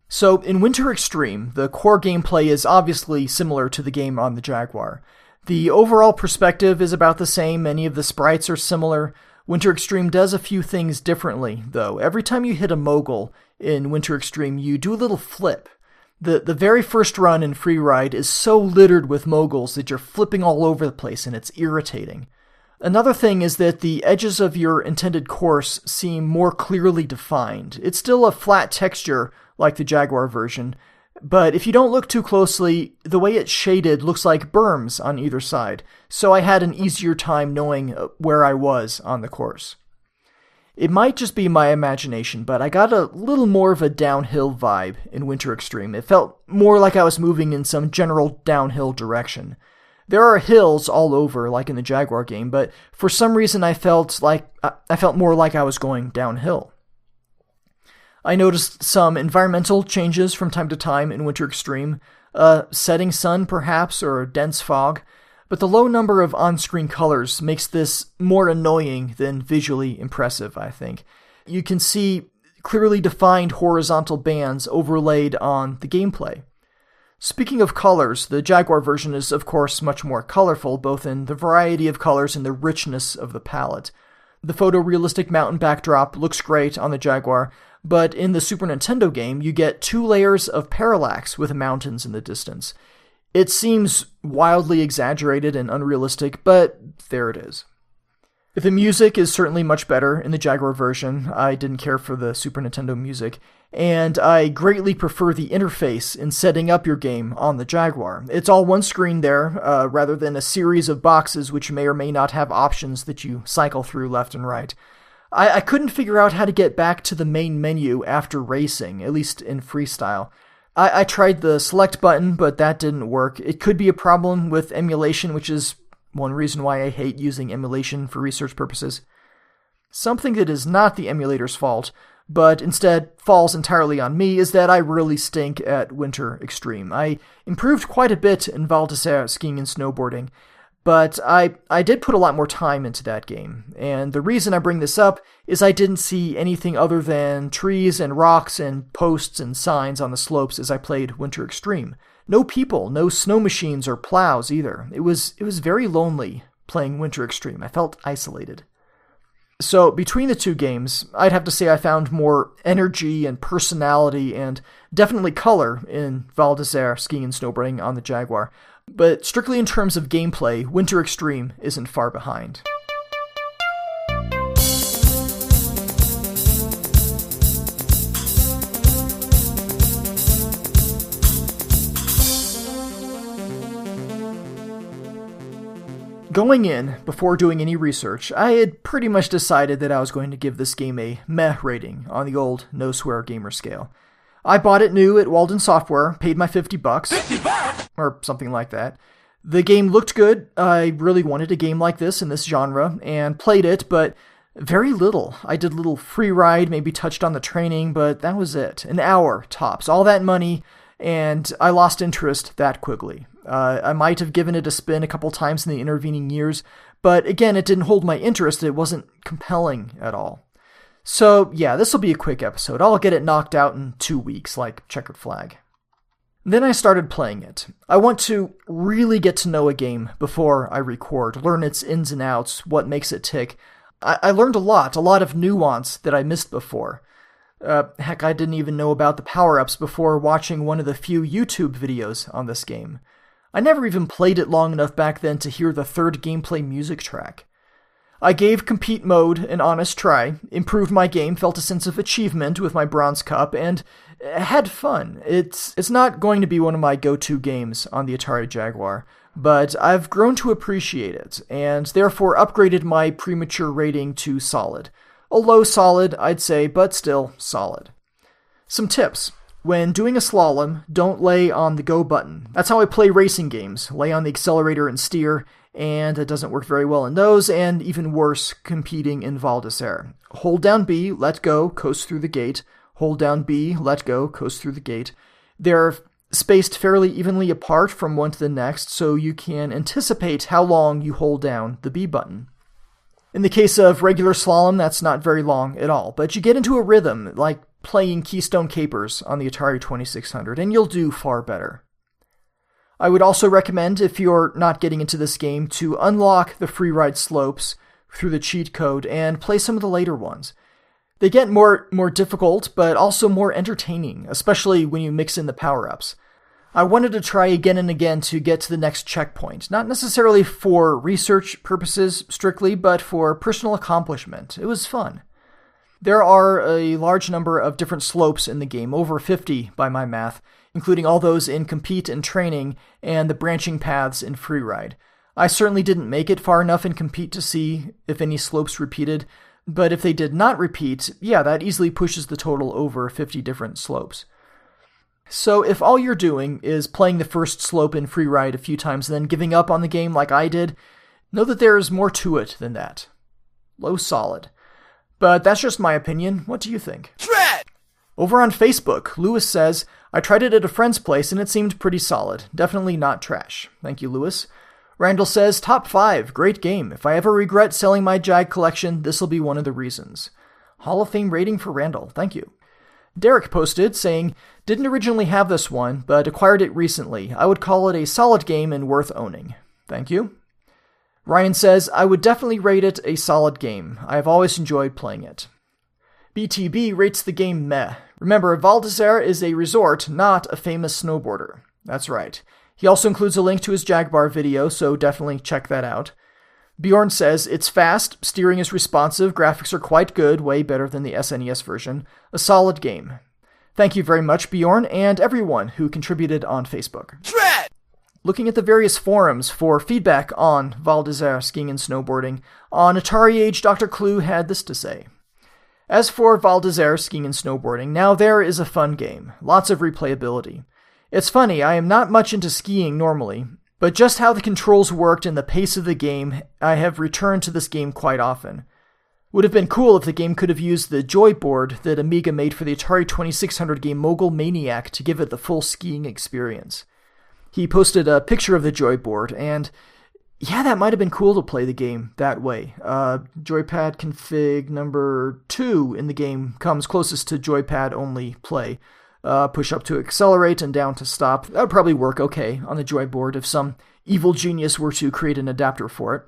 So in Winter Extreme, the core gameplay is obviously similar to the game on the Jaguar. The overall perspective is about the same, many of the sprites are similar. Winter Extreme does a few things differently, though. Every time you hit a mogul in Winter Extreme, you do a little flip. The very first run in Freeride is so littered with moguls that you're flipping all over the place, and it's irritating. Another thing is that the edges of your intended course seem more clearly defined. It's still a flat texture like the Jaguar version, but if you don't look too closely, the way it's shaded looks like berms on either side, so I had an easier time knowing where I was on the course. It might just be my imagination, but I got a little more of a downhill vibe in Winter Extreme. It felt more like I was moving in some general downhill direction. There are hills all over, like in the Jaguar game, but for some reason I felt more like I was going downhill. I noticed some environmental changes from time to time in Winter Extreme, a setting sun perhaps, or a dense fog, but the low number of on-screen colors makes this more annoying than visually impressive, I think. You can see clearly defined horizontal bands overlaid on the gameplay. Speaking of colors, the Jaguar version is of course much more colorful, both in the variety of colors and the richness of the palette. The photorealistic mountain backdrop looks great on the Jaguar, but in the Super Nintendo game, you get 2 layers of parallax with mountains in the distance. It seems wildly exaggerated and unrealistic, but there it is. The music is certainly much better in the Jaguar version. I didn't care for the Super Nintendo music, and I greatly prefer the interface in setting up your game on the Jaguar. It's all one screen there, rather than a series of boxes which may or may not have options that you cycle through left and right. I couldn't figure out how to get back to the main menu after racing, at least in freestyle. I tried the select button, but that didn't work. It could be a problem with emulation, which is one reason why I hate using emulation for research purposes. Something that is not the emulator's fault, but instead falls entirely on me, is that I really stink at Winter Extreme. I improved quite a bit in Val d'Isère Skiing and Snowboarding, but I did put a lot more time into that game, and the reason I bring this up is I didn't see anything other than trees and rocks and posts and signs on the slopes as I played Winter Extreme. No people, no snow machines or plows either. It was very lonely playing Winter Extreme. I felt isolated. So between the two games, I'd have to say I found more energy and personality and definitely color in Val d'Isère Skiing and Snowboarding on the Jaguar. But strictly in terms of gameplay, Winter Extreme isn't far behind. Going in, before doing any research, I had pretty much decided that I was going to give this game a meh rating on the old no-swear gamer scale. I bought it new at Walden Software, paid my $50, $50? Or something like that. The game looked good. I really wanted a game like this in this genre, and played it, but very little. I did a little free ride, maybe touched on the training, but that was it. An hour, tops. All that money, and I lost interest that quickly. I might have given it a spin a couple times in the intervening years, but again, it didn't hold my interest. It wasn't compelling at all. So yeah, this will be a quick episode. I'll get it knocked out in 2 weeks, like Checkered Flag. Then I started playing it. I want to really get to know a game before I record, learn its ins and outs, what makes it tick. I learned a lot of nuance that I missed before. Heck, I didn't even know about the power-ups before watching one of the few YouTube videos on this game. I never even played it long enough back then to hear the third gameplay music track. I gave Compete Mode an honest try, improved my game, felt a sense of achievement with my bronze cup, and had fun. It's not going to be one of my go-to games on the Atari Jaguar, but I've grown to appreciate it, and therefore upgraded my premature rating to solid. A low solid, I'd say, but still solid. Some tips. When doing a slalom, don't lay on the go button. That's how I play racing games. Lay on the accelerator and steer, and it doesn't work very well in those, and even worse, competing in Val d'Isère. Hold down B, let go, coast through the gate. Hold down B, let go, coast through the gate. They're spaced fairly evenly apart from one to the next, so you can anticipate how long you hold down the B button. In the case of regular slalom, that's not very long at all, but you get into a rhythm, like playing Keystone Capers on the Atari 2600, and you'll do far better. I would also recommend, if you're not getting into this game, to unlock the freeride slopes through the cheat code and play some of the later ones. They get more difficult, but also more entertaining, especially when you mix in the power-ups. I wanted to try again and again to get to the next checkpoint, not necessarily for research purposes strictly, but for personal accomplishment. It was fun. There are a large number of different slopes in the game, over 50 by my math, including all those in Compete and Training, and the branching paths in Freeride. I certainly didn't make it far enough in Compete to see if any slopes repeated, but if they did not repeat, yeah, that easily pushes the total over 50 different slopes. So if all you're doing is playing the first slope in Freeride a few times and then giving up on the game like I did, know that there is more to it than that. Low solid. But that's just my opinion. What do you think? Shred! Over on Facebook, Lewis says, I tried it at a friend's place and it seemed pretty solid. Definitely not trash. Thank you, Lewis. Randal says, top 5, great game. If I ever regret selling my Jag collection, this'll be one of the reasons. Hall of Fame rating for Randal. Thank you. Derik posted, saying, didn't originally have this one, but acquired it recently. I would call it a solid game and worth owning. Thank you. Ryan says, I would definitely rate it a solid game. I have always enjoyed playing it. BTB rates the game meh. Remember, Val d'Isère is a resort, not a famous snowboarder. That's right. He also includes a link to his Jaguar video, so definitely check that out. Björn says, it's fast, steering is responsive, graphics are quite good, way better than the SNES version. A solid game. Thank you very much, Björn, and everyone who contributed on Facebook. Shred! Looking at the various forums for feedback on Val d'Isère Skiing and Snowboarding, on Atari Age, Doctor Clu had this to say. As for Val d'Isère Skiing and Snowboarding, now there is a fun game. Lots of replayability. It's funny, I am not much into skiing normally, but just how the controls worked and the pace of the game, I have returned to this game quite often. Would have been cool if the game could have used the joy board that Amiga made for the Atari 2600 game Mogul Maniac to give it the full skiing experience. He posted a picture of the joy board, and yeah, that might have been cool to play the game that way. Joypad config number 2 in the game comes closest to joypad only play. Push up to accelerate and down to stop. That would probably work okay on the joy board if some evil genius were to create an adapter for it.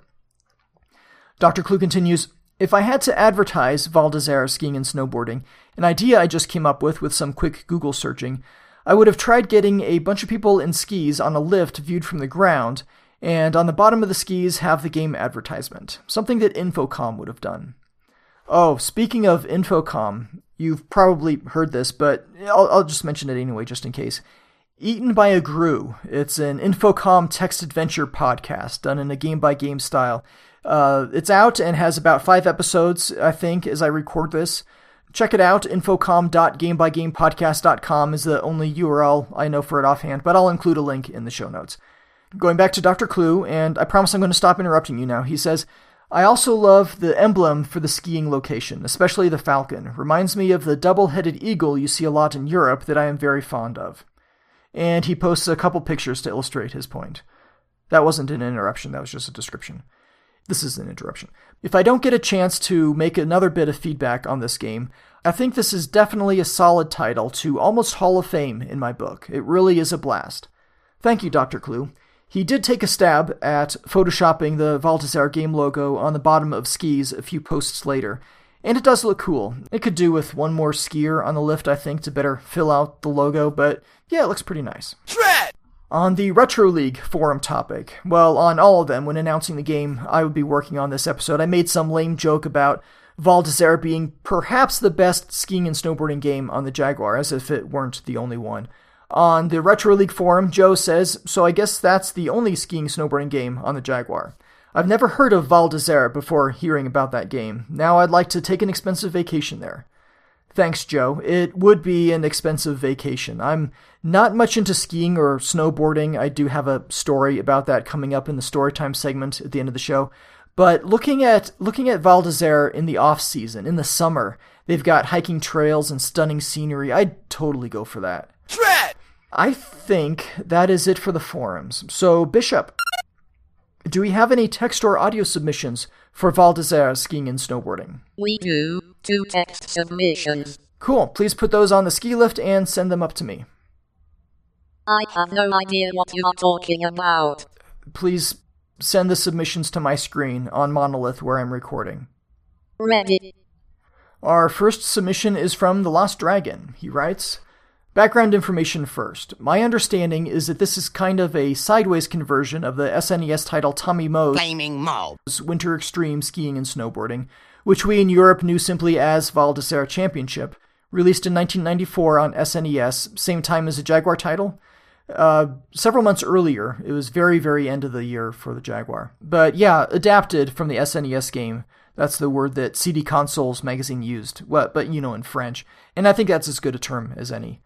Dr. Clu continues, if I had to advertise Val d'Isère Skiing and Snowboarding, an idea I just came up with some quick Google searching, I would have tried getting a bunch of people in skis on a lift viewed from the ground, and on the bottom of the skis have the game advertisement, something that Infocom would have done. Oh, speaking of Infocom, you've probably heard this, but I'll just mention it anyway, just in case. Eaten by a Gru. It's an Infocom text adventure podcast done in a game-by-game style. It's out and has about 5 episodes, I think, as I record this. Check it out. Infocom.gamebygamepodcast.com is the only URL I know for it offhand, but I'll include a link in the show notes. Going back to Dr. Clu, and I promise I'm going to stop interrupting you now, he says, I also love the emblem for the skiing location, especially the falcon. Reminds me of the double-headed eagle you see a lot in Europe that I am very fond of. And he posts a couple pictures to illustrate his point. That wasn't an interruption, that was just a description. This is an interruption. If I don't get a chance to make another bit of feedback on this game, I think this is definitely a solid title to almost Hall of Fame in my book. It really is a blast. Thank you, Dr. Clu. He did take a stab at photoshopping the Val d'Isère game logo on the bottom of skis a few posts later, and it does look cool. It could do with one more skier on the lift, I think, to better fill out the logo, but yeah, it looks pretty nice. Shred! On the Retro League forum topic, well, on all of them, when announcing the game I would be working on this episode, I made some lame joke about Val d'Isère being perhaps the best skiing and snowboarding game on the Jaguar, as if it weren't the only one. On the Retro League forum, Joe says, so I guess that's the only skiing snowboarding game on the Jaguar. I've never heard of Val d'Isère before hearing about that game. Now I'd like to take an expensive vacation there. Thanks, Joe. It would be an expensive vacation. I'm not much into skiing or snowboarding. I do have a story about that coming up in the Storytime segment at the end of the show. But looking at Val d'Isère in the off-season, in the summer, they've got hiking trails and stunning scenery. I'd totally go for that. Shred! I think that is it for the forums. So, Bishop, do we have any text or audio submissions for Val d'Isère skiing and snowboarding? We do. 2 text submissions. Cool. Please put those on the ski lift and send them up to me. I have no idea what you are talking about. Please send the submissions to my screen on Monolith where I'm recording. Ready. Our first submission is from The Lost Dragon. He writes, background information first. My understanding is that this is kind of a sideways conversion of the SNES title Tommy Moe's Flaming Mo. Winter Extreme Skiing and Snowboarding, which we in Europe knew simply as Val d'Isère Championship, released in 1994 on SNES, same time as the Jaguar title. Several months earlier, it was very, very end of the year for the Jaguar. But yeah, adapted from the SNES game. That's the word that CD Consoles magazine used, but in French. And I think that's as good a term as any.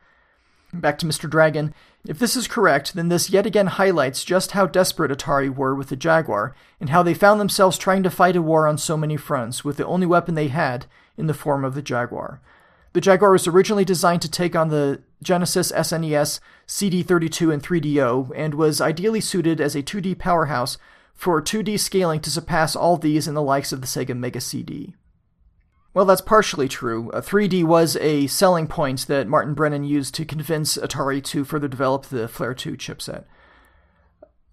Back to Mr. Dragon. If this is correct, then this yet again highlights just how desperate Atari were with the Jaguar, and how they found themselves trying to fight a war on so many fronts with the only weapon they had in the form of the Jaguar. The Jaguar was originally designed to take on the Genesis, SNES, CD32, and 3DO, and was ideally suited as a 2D powerhouse for 2D scaling to surpass all these and the likes of the Sega Mega CD. Well, that's partially true. 3D was a selling point that Martin Brennan used to convince Atari to further develop the Flare 2 chipset.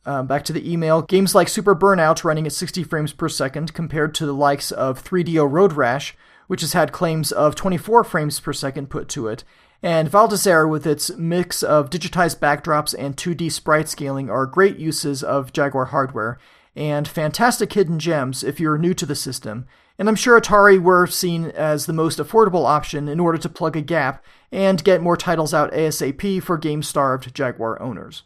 Back to the email. Games like Super Burnout running at 60 frames per second compared to the likes of 3DO Road Rash, which has had claims of 24 frames per second put to it, and Val d'Isère with its mix of digitized backdrops and 2D sprite scaling are great uses of Jaguar hardware, and fantastic hidden gems if you're new to the system, and I'm sure Atari were seen as the most affordable option in order to plug a gap and get more titles out ASAP for game-starved Jaguar owners.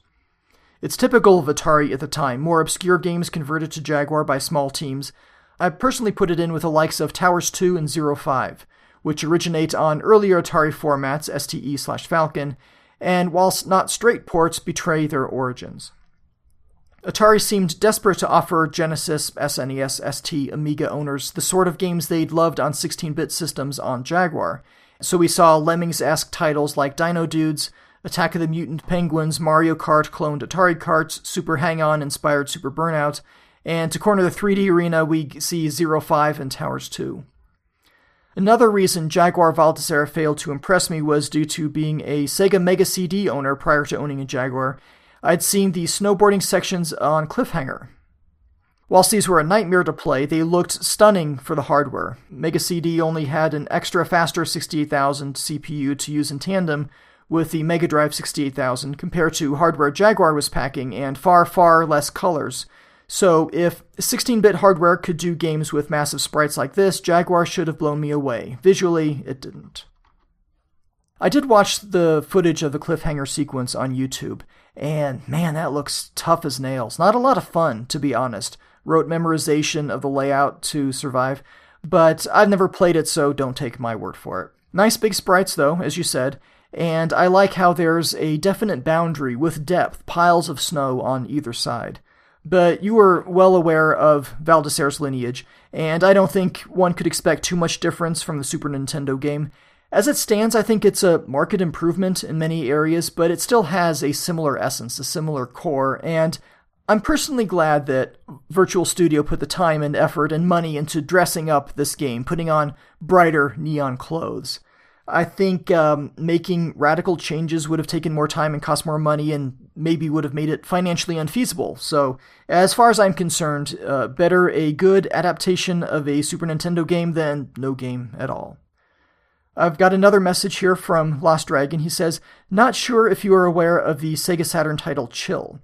It's typical of Atari at the time, more obscure games converted to Jaguar by small teams. I personally put it in with the likes of Towers 2 and 05, which originate on earlier Atari formats, STE/Falcon, and whilst not straight ports, betray their origins. Atari seemed desperate to offer Genesis, SNES, ST, Amiga owners the sort of games they'd loved on 16-bit systems on Jaguar, so we saw Lemmings-esque titles like Dino Dudes, Attack of the Mutant Penguins, Mario Kart cloned Atari Karts, Super Hang-On inspired Super Burnout, and to corner the 3D arena, we see 05 and Towers 2. Another reason Jaguar Val d'Isère failed to impress me was due to being a Sega Mega CD owner prior to owning a Jaguar. I'd seen the snowboarding sections on Cliffhanger. Whilst these were a nightmare to play, they looked stunning for the hardware. Mega CD only had an extra faster 68,000 CPU to use in tandem with the Mega Drive 68,000 compared to hardware Jaguar was packing, and far, far less colors. So if 16-bit hardware could do games with massive sprites like this, Jaguar should have blown me away. Visually, it didn't. I did watch the footage of the Cliffhanger sequence on YouTube, and man, that looks tough as nails. Not a lot of fun, to be honest. Rote memorization of the layout to survive, but I've never played it, so don't take my word for it. Nice big sprites, though, as you said, and I like how there's a definite boundary with depth, piles of snow on either side. But you were well aware of Val d'Isère's lineage, and I don't think one could expect too much difference from the Super Nintendo game. As it stands, I think it's a marked improvement in many areas, but it still has a similar essence, a similar core, and I'm personally glad that Virtual Studio put the time and effort and money into dressing up this game, putting on brighter neon clothes. I think making radical changes would have taken more time and cost more money and maybe would have made it financially unfeasible. So, as far as I'm concerned, better a good adaptation of a Super Nintendo game than no game at all. I've got another message here from Lost Dragon. He says, not sure if you are aware of the Sega Saturn title Chill.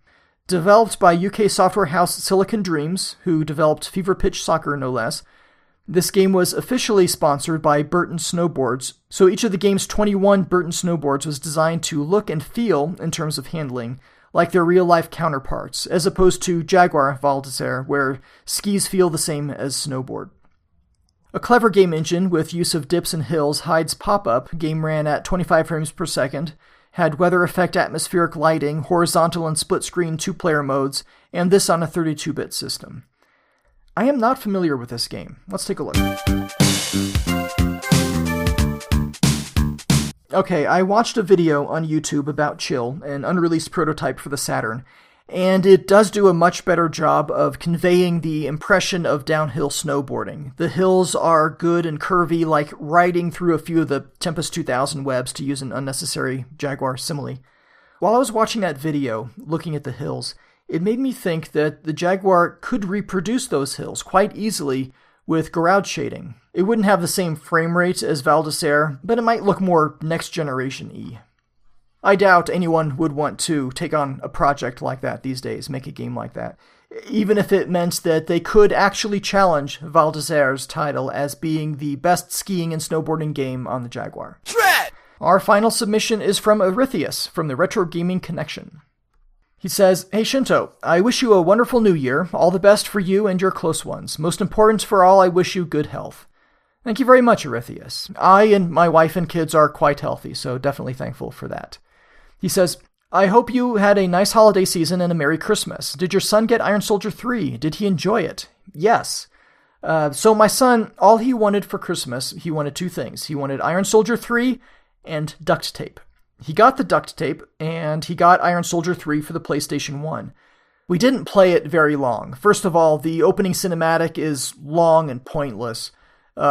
Developed by UK software house Silicon Dreams, who developed Fever Pitch Soccer no less, this game was officially sponsored by Burton Snowboards, so each of the game's 21 Burton Snowboards was designed to look and feel, in terms of handling, like their real-life counterparts, as opposed to Jaguar Val d'Isère, where skis feel the same as snowboard. A clever game engine with use of dips and hills hides pop-up, game ran at 25 frames per second, had weather effect atmospheric lighting, horizontal and split-screen two-player modes, and this on a 32-bit system. I am not familiar with this game. Let's take a look. Okay, I watched a video on YouTube about Chill, an unreleased prototype for the Saturn, and it does do a much better job of conveying the impression of downhill snowboarding. The hills are good and curvy, like riding through a few of the Tempest 2000 webs, to use an unnecessary Jaguar simile. While I was watching that video, looking at the hills, it made me think that the Jaguar could reproduce those hills quite easily with garage shading. It wouldn't have the same frame rate as Val d'Isère, but it might look more next-generation-y. I doubt anyone would want to take on a project like that these days, make a game like that, even if it meant that they could actually challenge Val d'Isère's title as being the best skiing and snowboarding game on the Jaguar. Shred! Our final submission is from Arethius, from the Retro Gaming Connection. He says, Hey Shinto, I wish you a wonderful new year, all the best for you and your close ones. Most important for all, I wish you good health. Thank you very much, Arethius. I and my wife and kids are quite healthy, so definitely thankful for that. He says, I hope you had a nice holiday season and a Merry Christmas. Did your son get Iron Soldier 3? Did he enjoy it? Yes. So my son, all he wanted for Christmas, he wanted two things. He wanted Iron Soldier 3 and duct tape. He got the duct tape, and he got Iron Soldier 3 for the PlayStation 1. We didn't play it very long. First of all, the opening cinematic is long and pointless.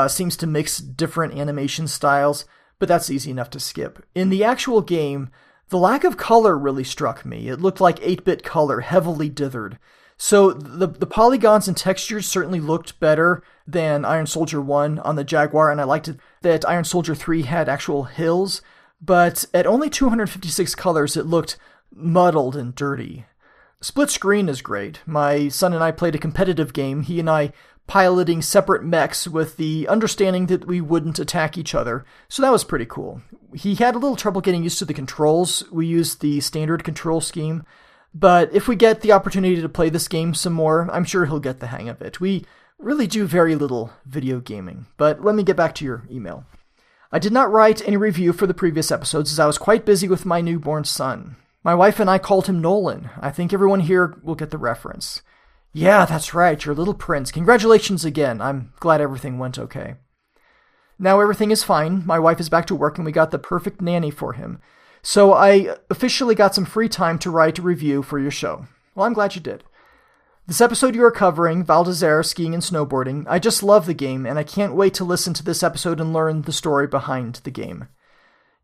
Seems to mix different animation styles, but that's easy enough to skip. In the actual game, the lack of color really struck me. It looked like 8-bit color, heavily dithered. So the polygons and textures certainly looked better than Iron Soldier 1 on the Jaguar, and I liked it that Iron Soldier 3 had actual hills, but at only 256 colors it looked muddled and dirty. Split screen is great. My son and I played a competitive game, he and I piloting separate mechs with the understanding that we wouldn't attack each other, so that was pretty cool. He had a little trouble getting used to the controls. We used the standard control scheme, but if we get the opportunity to play this game some more, I'm sure he'll get the hang of it. We really do very little video gaming, but let me get back to your email. I did not write any review for the previous episodes as I was quite busy with my newborn son. My wife and I called him Nolan. I think everyone here will get the reference. Yeah, that's right, your little prince. Congratulations again. I'm glad everything went okay. Now everything is fine. My wife is back to work and we got the perfect nanny for him. So I officially got some free time to write a review for your show. Well, I'm glad you did. This episode you are covering, Val d'Isère, Skiing and Snowboarding, I just love the game and I can't wait to listen to this episode and learn the story behind the game.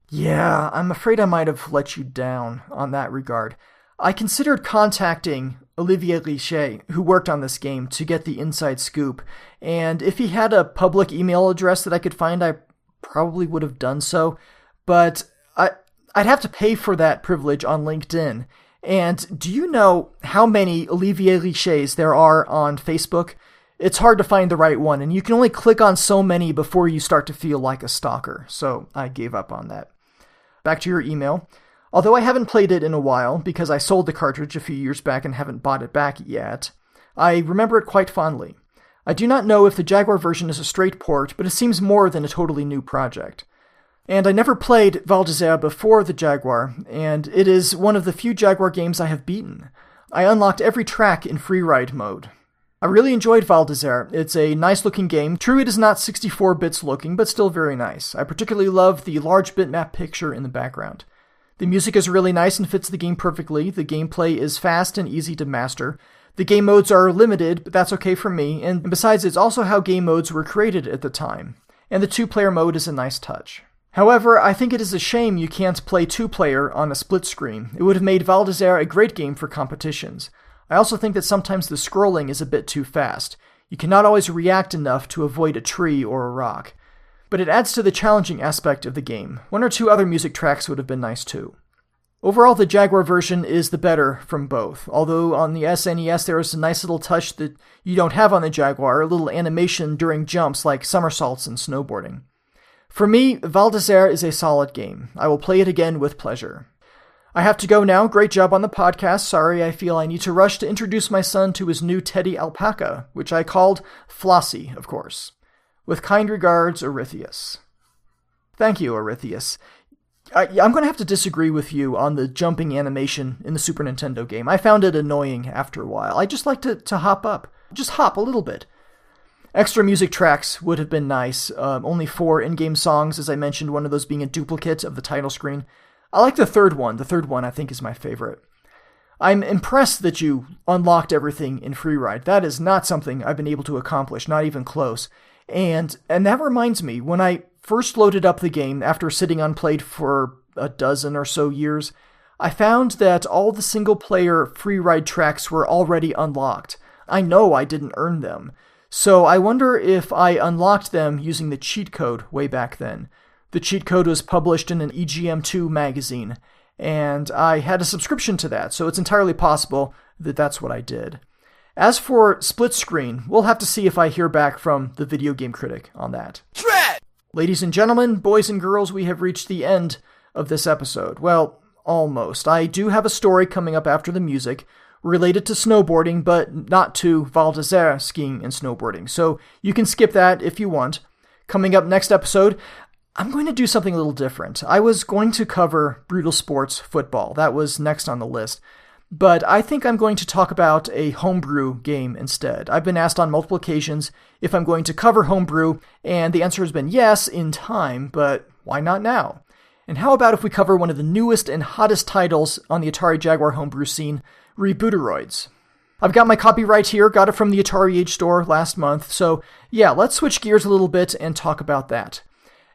Yeah, I'm afraid I might have let you down on that regard. I considered contacting Olivier Richet, who worked on this game, to get the inside scoop, and if he had a public email address that I could find, I probably would have done so, but I'd have to pay for that privilege on LinkedIn. And do you know how many Olivier Richets there are on Facebook? It's hard to find the right one, and you can only click on so many before you start to feel like a stalker, so I gave up on that. Back to your email. Although I haven't played it in a while, because I sold the cartridge a few years back and haven't bought it back yet, I remember it quite fondly. I do not know if the Jaguar version is a straight port, but it seems more than a totally new project. And I never played Val d'Isère before the Jaguar, and it is one of the few Jaguar games I have beaten. I unlocked every track in freeride mode. I really enjoyed Val d'Isère. It's a nice-looking game. True, it is not 64 bits looking, but still very nice. I particularly love the large bitmap picture in the background. The music is really nice and fits the game perfectly. The gameplay is fast and easy to master. The game modes are limited, but that's okay for me, and besides, it's also how game modes were created at the time. And the two-player mode is a nice touch. However, I think it is a shame you can't play two-player on a split screen. It would have made Val d'Isère a great game for competitions. I also think that sometimes the scrolling is a bit too fast. You cannot always react enough to avoid a tree or a rock. But it adds to the challenging aspect of the game. One or two other music tracks would have been nice too. Overall, the Jaguar version is the better from both, although on the SNES there is a nice little touch that you don't have on the Jaguar, a little animation during jumps like somersaults and snowboarding. For me, Val d'Isère is a solid game. I will play it again with pleasure. I have to go now. Great job on the podcast. Sorry, I feel I need to rush to introduce my son to his new teddy alpaca, which I called Flossie, of course. With kind regards, Arethius. Thank you, Arethius. I'm going to have to disagree with you on the jumping animation in the Super Nintendo game. I found it annoying after a while. I just like to hop up. Just hop a little bit. Extra music tracks would have been nice. Only 4 in-game songs, as I mentioned, one of those being a duplicate of the title screen. I like the third one. The third one I think is my favorite. I'm impressed that you unlocked everything in Freeride. That is not something I've been able to accomplish, not even close. And that reminds me, when I first loaded up the game after sitting unplayed for a dozen or so years, I found that all the single-player Freeride tracks were already unlocked. I know I didn't earn them. So I wonder if I unlocked them using the cheat code way back then. The cheat code was published in an EGM2 magazine, and I had a subscription to that, so it's entirely possible that that's what I did. As for split screen, we'll have to see if I hear back from the video game critic on that. Dread! Ladies and gentlemen, boys and girls, we have reached the end of this episode. Well, almost. I do have a story coming up after the music related to snowboarding, but not to Val d'Isère skiing and snowboarding. So you can skip that if you want. Coming up next episode, I'm going to do something a little different. I was going to cover Brutal Sports football. That was next on the list. But I think I'm going to talk about a homebrew game instead. I've been asked on multiple occasions if I'm going to cover homebrew, and the answer has been yes, in time, but why not now? And how about if we cover one of the newest and hottest titles on the Atari Jaguar homebrew scene, Rebooteroids? I've got my copy right here, got it from the Atari Age store last month, so yeah, let's switch gears a little bit and talk about that.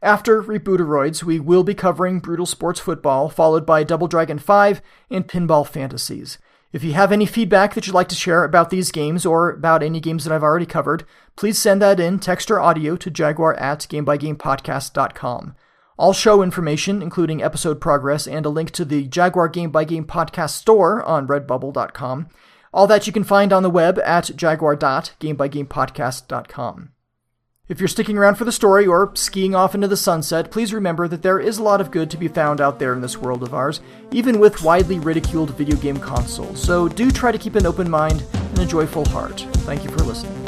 After Rebooteroids, we will be covering Brutal Sports Football, followed by Double Dragon 5 and Pinball Fantasies. If you have any feedback that you'd like to share about these games or about any games that I've already covered, please send that in, text or audio, to jaguar@gamebygamepodcast.com. All show information, including episode progress and a link to the Jaguar Game by Game podcast store on redbubble.com, all that you can find on the web at jaguar.gamebygamepodcast.com. If you're sticking around for the story or skiing off into the sunset, please remember that there is a lot of good to be found out there in this world of ours, even with widely ridiculed video game consoles. So do try to keep an open mind and a joyful heart. Thank you for listening.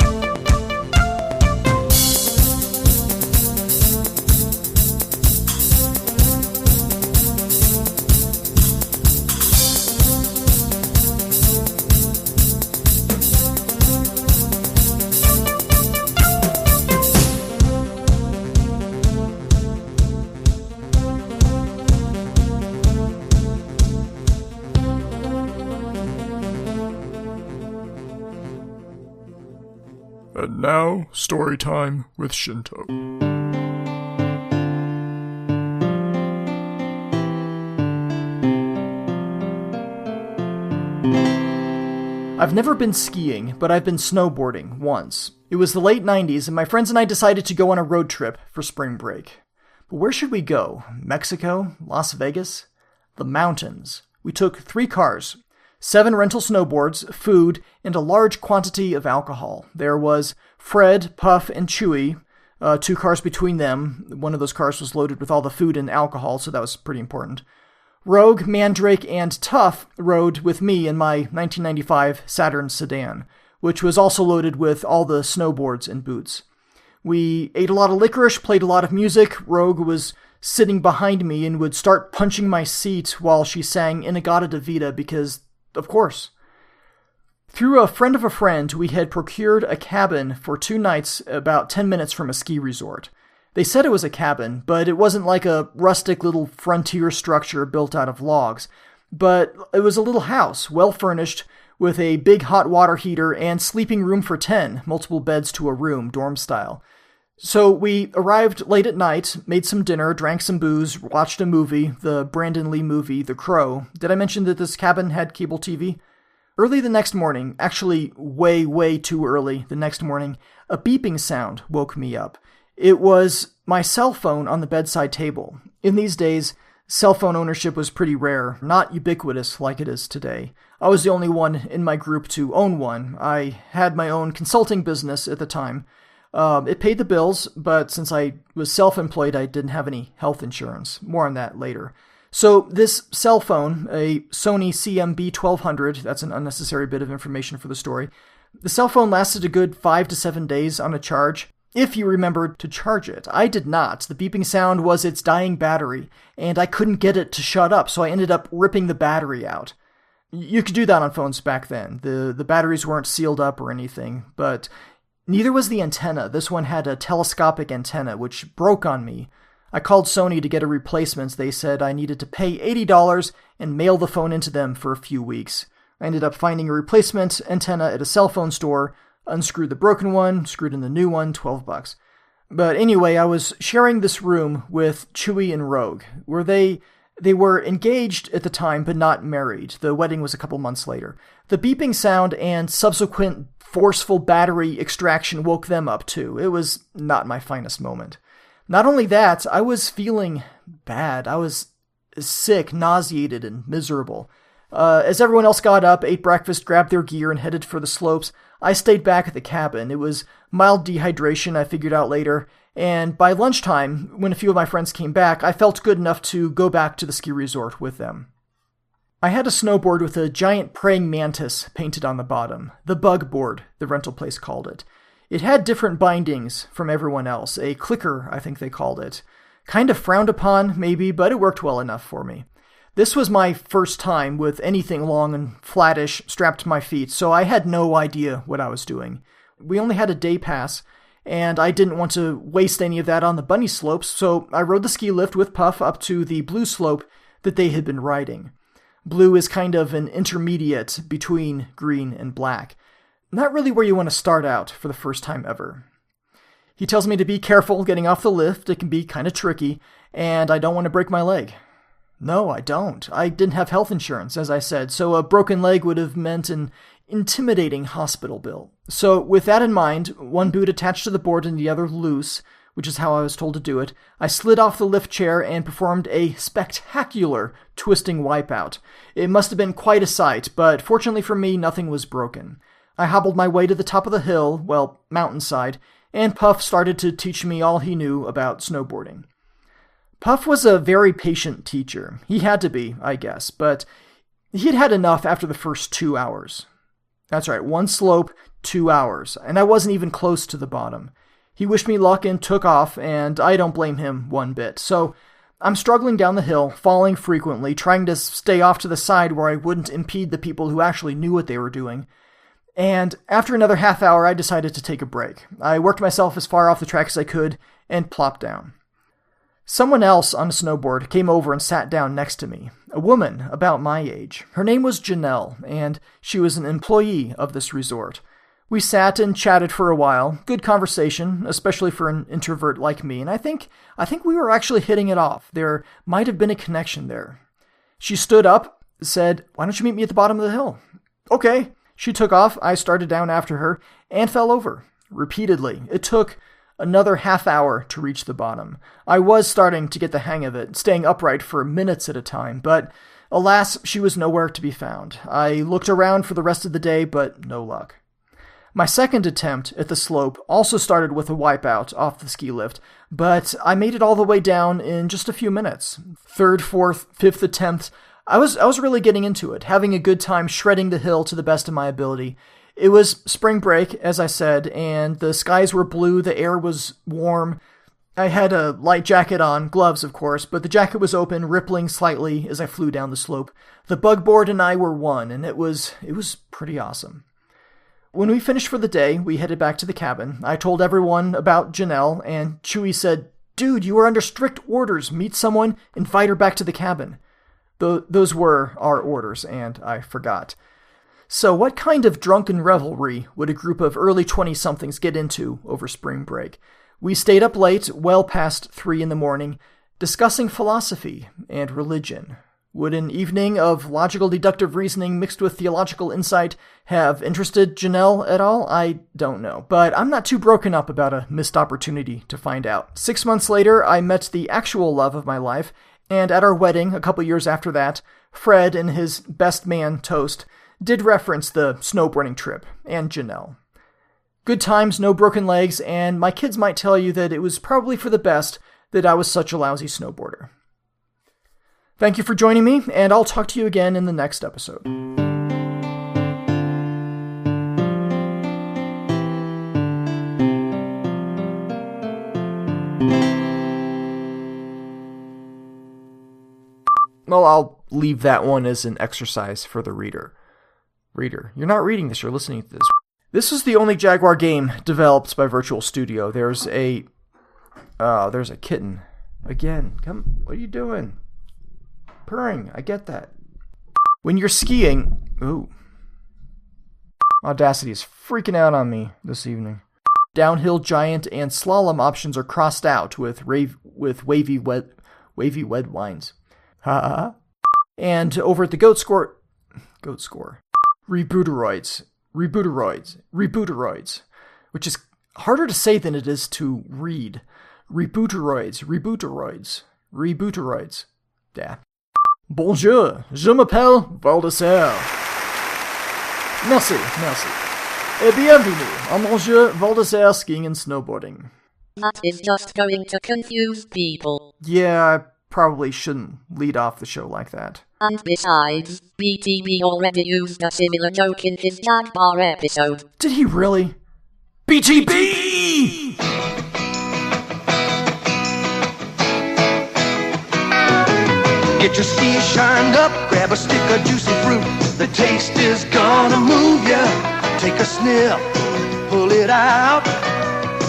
And now, story time with Shinto. I've never been skiing, but I've been snowboarding once. It was the late 90s, and my friends and I decided to go on a road trip for spring break. But where should we go? Mexico? Las Vegas? The mountains. We took 3 cars, 7 rental snowboards, food, and a large quantity of alcohol. There was Fred, Puff, and Chewy, 2 cars between them. One of those cars was loaded with all the food and alcohol, so that was pretty important. Rogue, Mandrake, and Tuff rode with me in my 1995 Saturn sedan, which was also loaded with all the snowboards and boots. We ate a lot of licorice, played a lot of music. Rogue was sitting behind me and would start punching my seat while she sang Inagata Davida because, of course. Through a friend of a friend, we had procured a cabin for 2 nights about 10 minutes from a ski resort. They said it was a cabin, but it wasn't like a rustic little frontier structure built out of logs. But it was a little house, well furnished, with a big hot water heater and sleeping room for 10, multiple beds to a room, dorm style. So we arrived late at night, made some dinner, drank some booze, watched a movie, the Brandon Lee movie, The Crow. Did I mention that this cabin had cable TV? Early the next morning, actually way too early the next morning, a beeping sound woke me up. It was my cell phone on the bedside table. In these days, cell phone ownership was pretty rare, not ubiquitous like it is today. I was the only one in my group to own one. I had my own consulting business at the time. It paid the bills, but since I was self-employed, I didn't have any health insurance. More on that later. So this cell phone, a Sony CMB-1200, that's an unnecessary bit of information for the story. The cell phone lasted a good 5 to 7 days on a charge, if you remembered to charge it. I did not. The beeping sound was its dying battery, and I couldn't get it to shut up, so I ended up ripping the battery out. You could do that on phones back then. The batteries weren't sealed up or anything, but neither was the antenna. This one had a telescopic antenna, which broke on me. I called Sony to get a replacement. They said I needed to pay $80 and mail the phone into them for a few weeks. I ended up finding a replacement antenna at a cell phone store, unscrewed the broken one, screwed in the new one, $12. But anyway, I was sharing this room with Chewie and Rogue, where they were engaged at the time, but not married. The wedding was a couple months later. The beeping sound and subsequent forceful battery extraction woke them up too. It was not my finest moment. Not only that, I was feeling bad. I was sick, nauseated, and miserable. As everyone else got up, ate breakfast, grabbed their gear, and headed for the slopes, I stayed back at the cabin. It was mild dehydration, I figured out later, and by lunchtime, when a few of my friends came back, I felt good enough to go back to the ski resort with them. I had a snowboard with a giant praying mantis painted on the bottom. The bug board, the rental place called it. It had different bindings from everyone else. A clicker, I think they called it. Kind of frowned upon, maybe, but it worked well enough for me. This was my first time with anything long and flattish strapped to my feet, so I had no idea what I was doing. We only had a day pass, and I didn't want to waste any of that on the bunny slopes, so I rode the ski lift with Puff up to the blue slope that they had been riding. Blue is kind of an intermediate between green and black. Not really where you want to start out for the first time ever. He tells me to be careful getting off the lift. It can be kind of tricky, and I don't want to break my leg. No, I don't. I didn't have health insurance, as I said, so a broken leg would have meant an intimidating hospital bill. So with that in mind, one boot attached to the board and the other loose, which is how I was told to do it, I slid off the lift chair and performed a spectacular twisting wipeout. It must have been quite a sight, but fortunately for me, nothing was broken. I hobbled my way to the top of the hill, well, mountainside, and Puff started to teach me all he knew about snowboarding. Puff was a very patient teacher. He had to be, I guess, but he had had enough after the first 2 hours. That's right, one slope, 2 hours, and I wasn't even close to the bottom. He wished me luck and took off, and I don't blame him one bit. So I'm struggling down the hill, falling frequently, trying to stay off to the side where I wouldn't impede the people who actually knew what they were doing. And after another half hour, I decided to take a break. I worked myself as far off the track as I could and plopped down. Someone else on a snowboard came over and sat down next to me, a woman about my age. Her name was Janelle, and she was an employee of this resort. We sat and chatted for a while, good conversation, especially for an introvert like me, and I think we were actually hitting it off. There might have been a connection there. She stood up, said, "Why don't you meet me at the bottom of the hill?" Okay. She took off, I started down after her, and fell over, repeatedly. It took another half hour to reach the bottom. I was starting to get the hang of it, staying upright for minutes at a time, but alas, she was nowhere to be found. I looked around for the rest of the day, but no luck. My second attempt at the slope also started with a wipeout off the ski lift, but I made it all the way down in just a few minutes. Third, fourth, fifth attempt, I was really getting into it, having a good time shredding the hill to the best of my ability. It was spring break, as I said, and the skies were blue, the air was warm. I had a light jacket on, gloves of course, but the jacket was open, rippling slightly as I flew down the slope. The bug board and I were one, and it was pretty awesome. When we finished for the day, we headed back to the cabin. I told everyone about Janelle, and Chewie said, "Dude, you were under strict orders. Meet someone, invite her back to the cabin." Those were our orders, and I forgot. So what kind of drunken revelry would a group of early 20-somethings get into over spring break? We stayed up late, well past 3 in the morning, discussing philosophy and religion. Would an evening of logical deductive reasoning mixed with theological insight have interested Janelle at all? I don't know, but I'm not too broken up about a missed opportunity to find out. 6 months later, I met the actual love of my life, and at our wedding, a couple years after that, Fred, in his best man toast, did reference the snowboarding trip, and Janelle. Good times, no broken legs, and my kids might tell you that it was probably for the best that I was such a lousy snowboarder. Thank you for joining me, and I'll talk to you again in the next episode. Well, I'll leave that one as an exercise for the reader. Reader, you're not reading this, you're listening to this. This is the only Jaguar game developed by Virtual Studio. There's a kitten. Again, come, what are you doing? Purring, I get that. When you're skiing, ooh. Audacity is freaking out on me this evening. Downhill, giant, and slalom options are crossed out with wavy wet lines. Ha ha. And over at the Goat Score, Rebooteroids, which is harder to say than it is to read. Rebooteroids. Yeah. Bonjour, je m'appelle Valdesser. Merci. Et bienvenue à mon jeu Valdesser Skiing and Snowboarding. That is just going to confuse people. Yeah, I probably shouldn't lead off the show like that. And besides, BTB already used a similar joke in his Jaguar episode. Did he really? BTB! Get your skis shined up, grab a stick of juicy fruit. The taste is gonna move ya. Take a sniff, pull it out.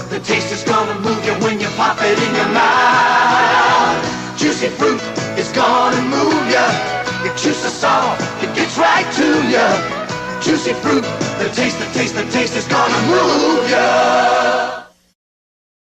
The taste is gonna move you when you pop it in your mouth. Juicy fruit is gonna move ya. It juices soft, it gets right to ya. Juicy fruit, the taste is gonna move ya.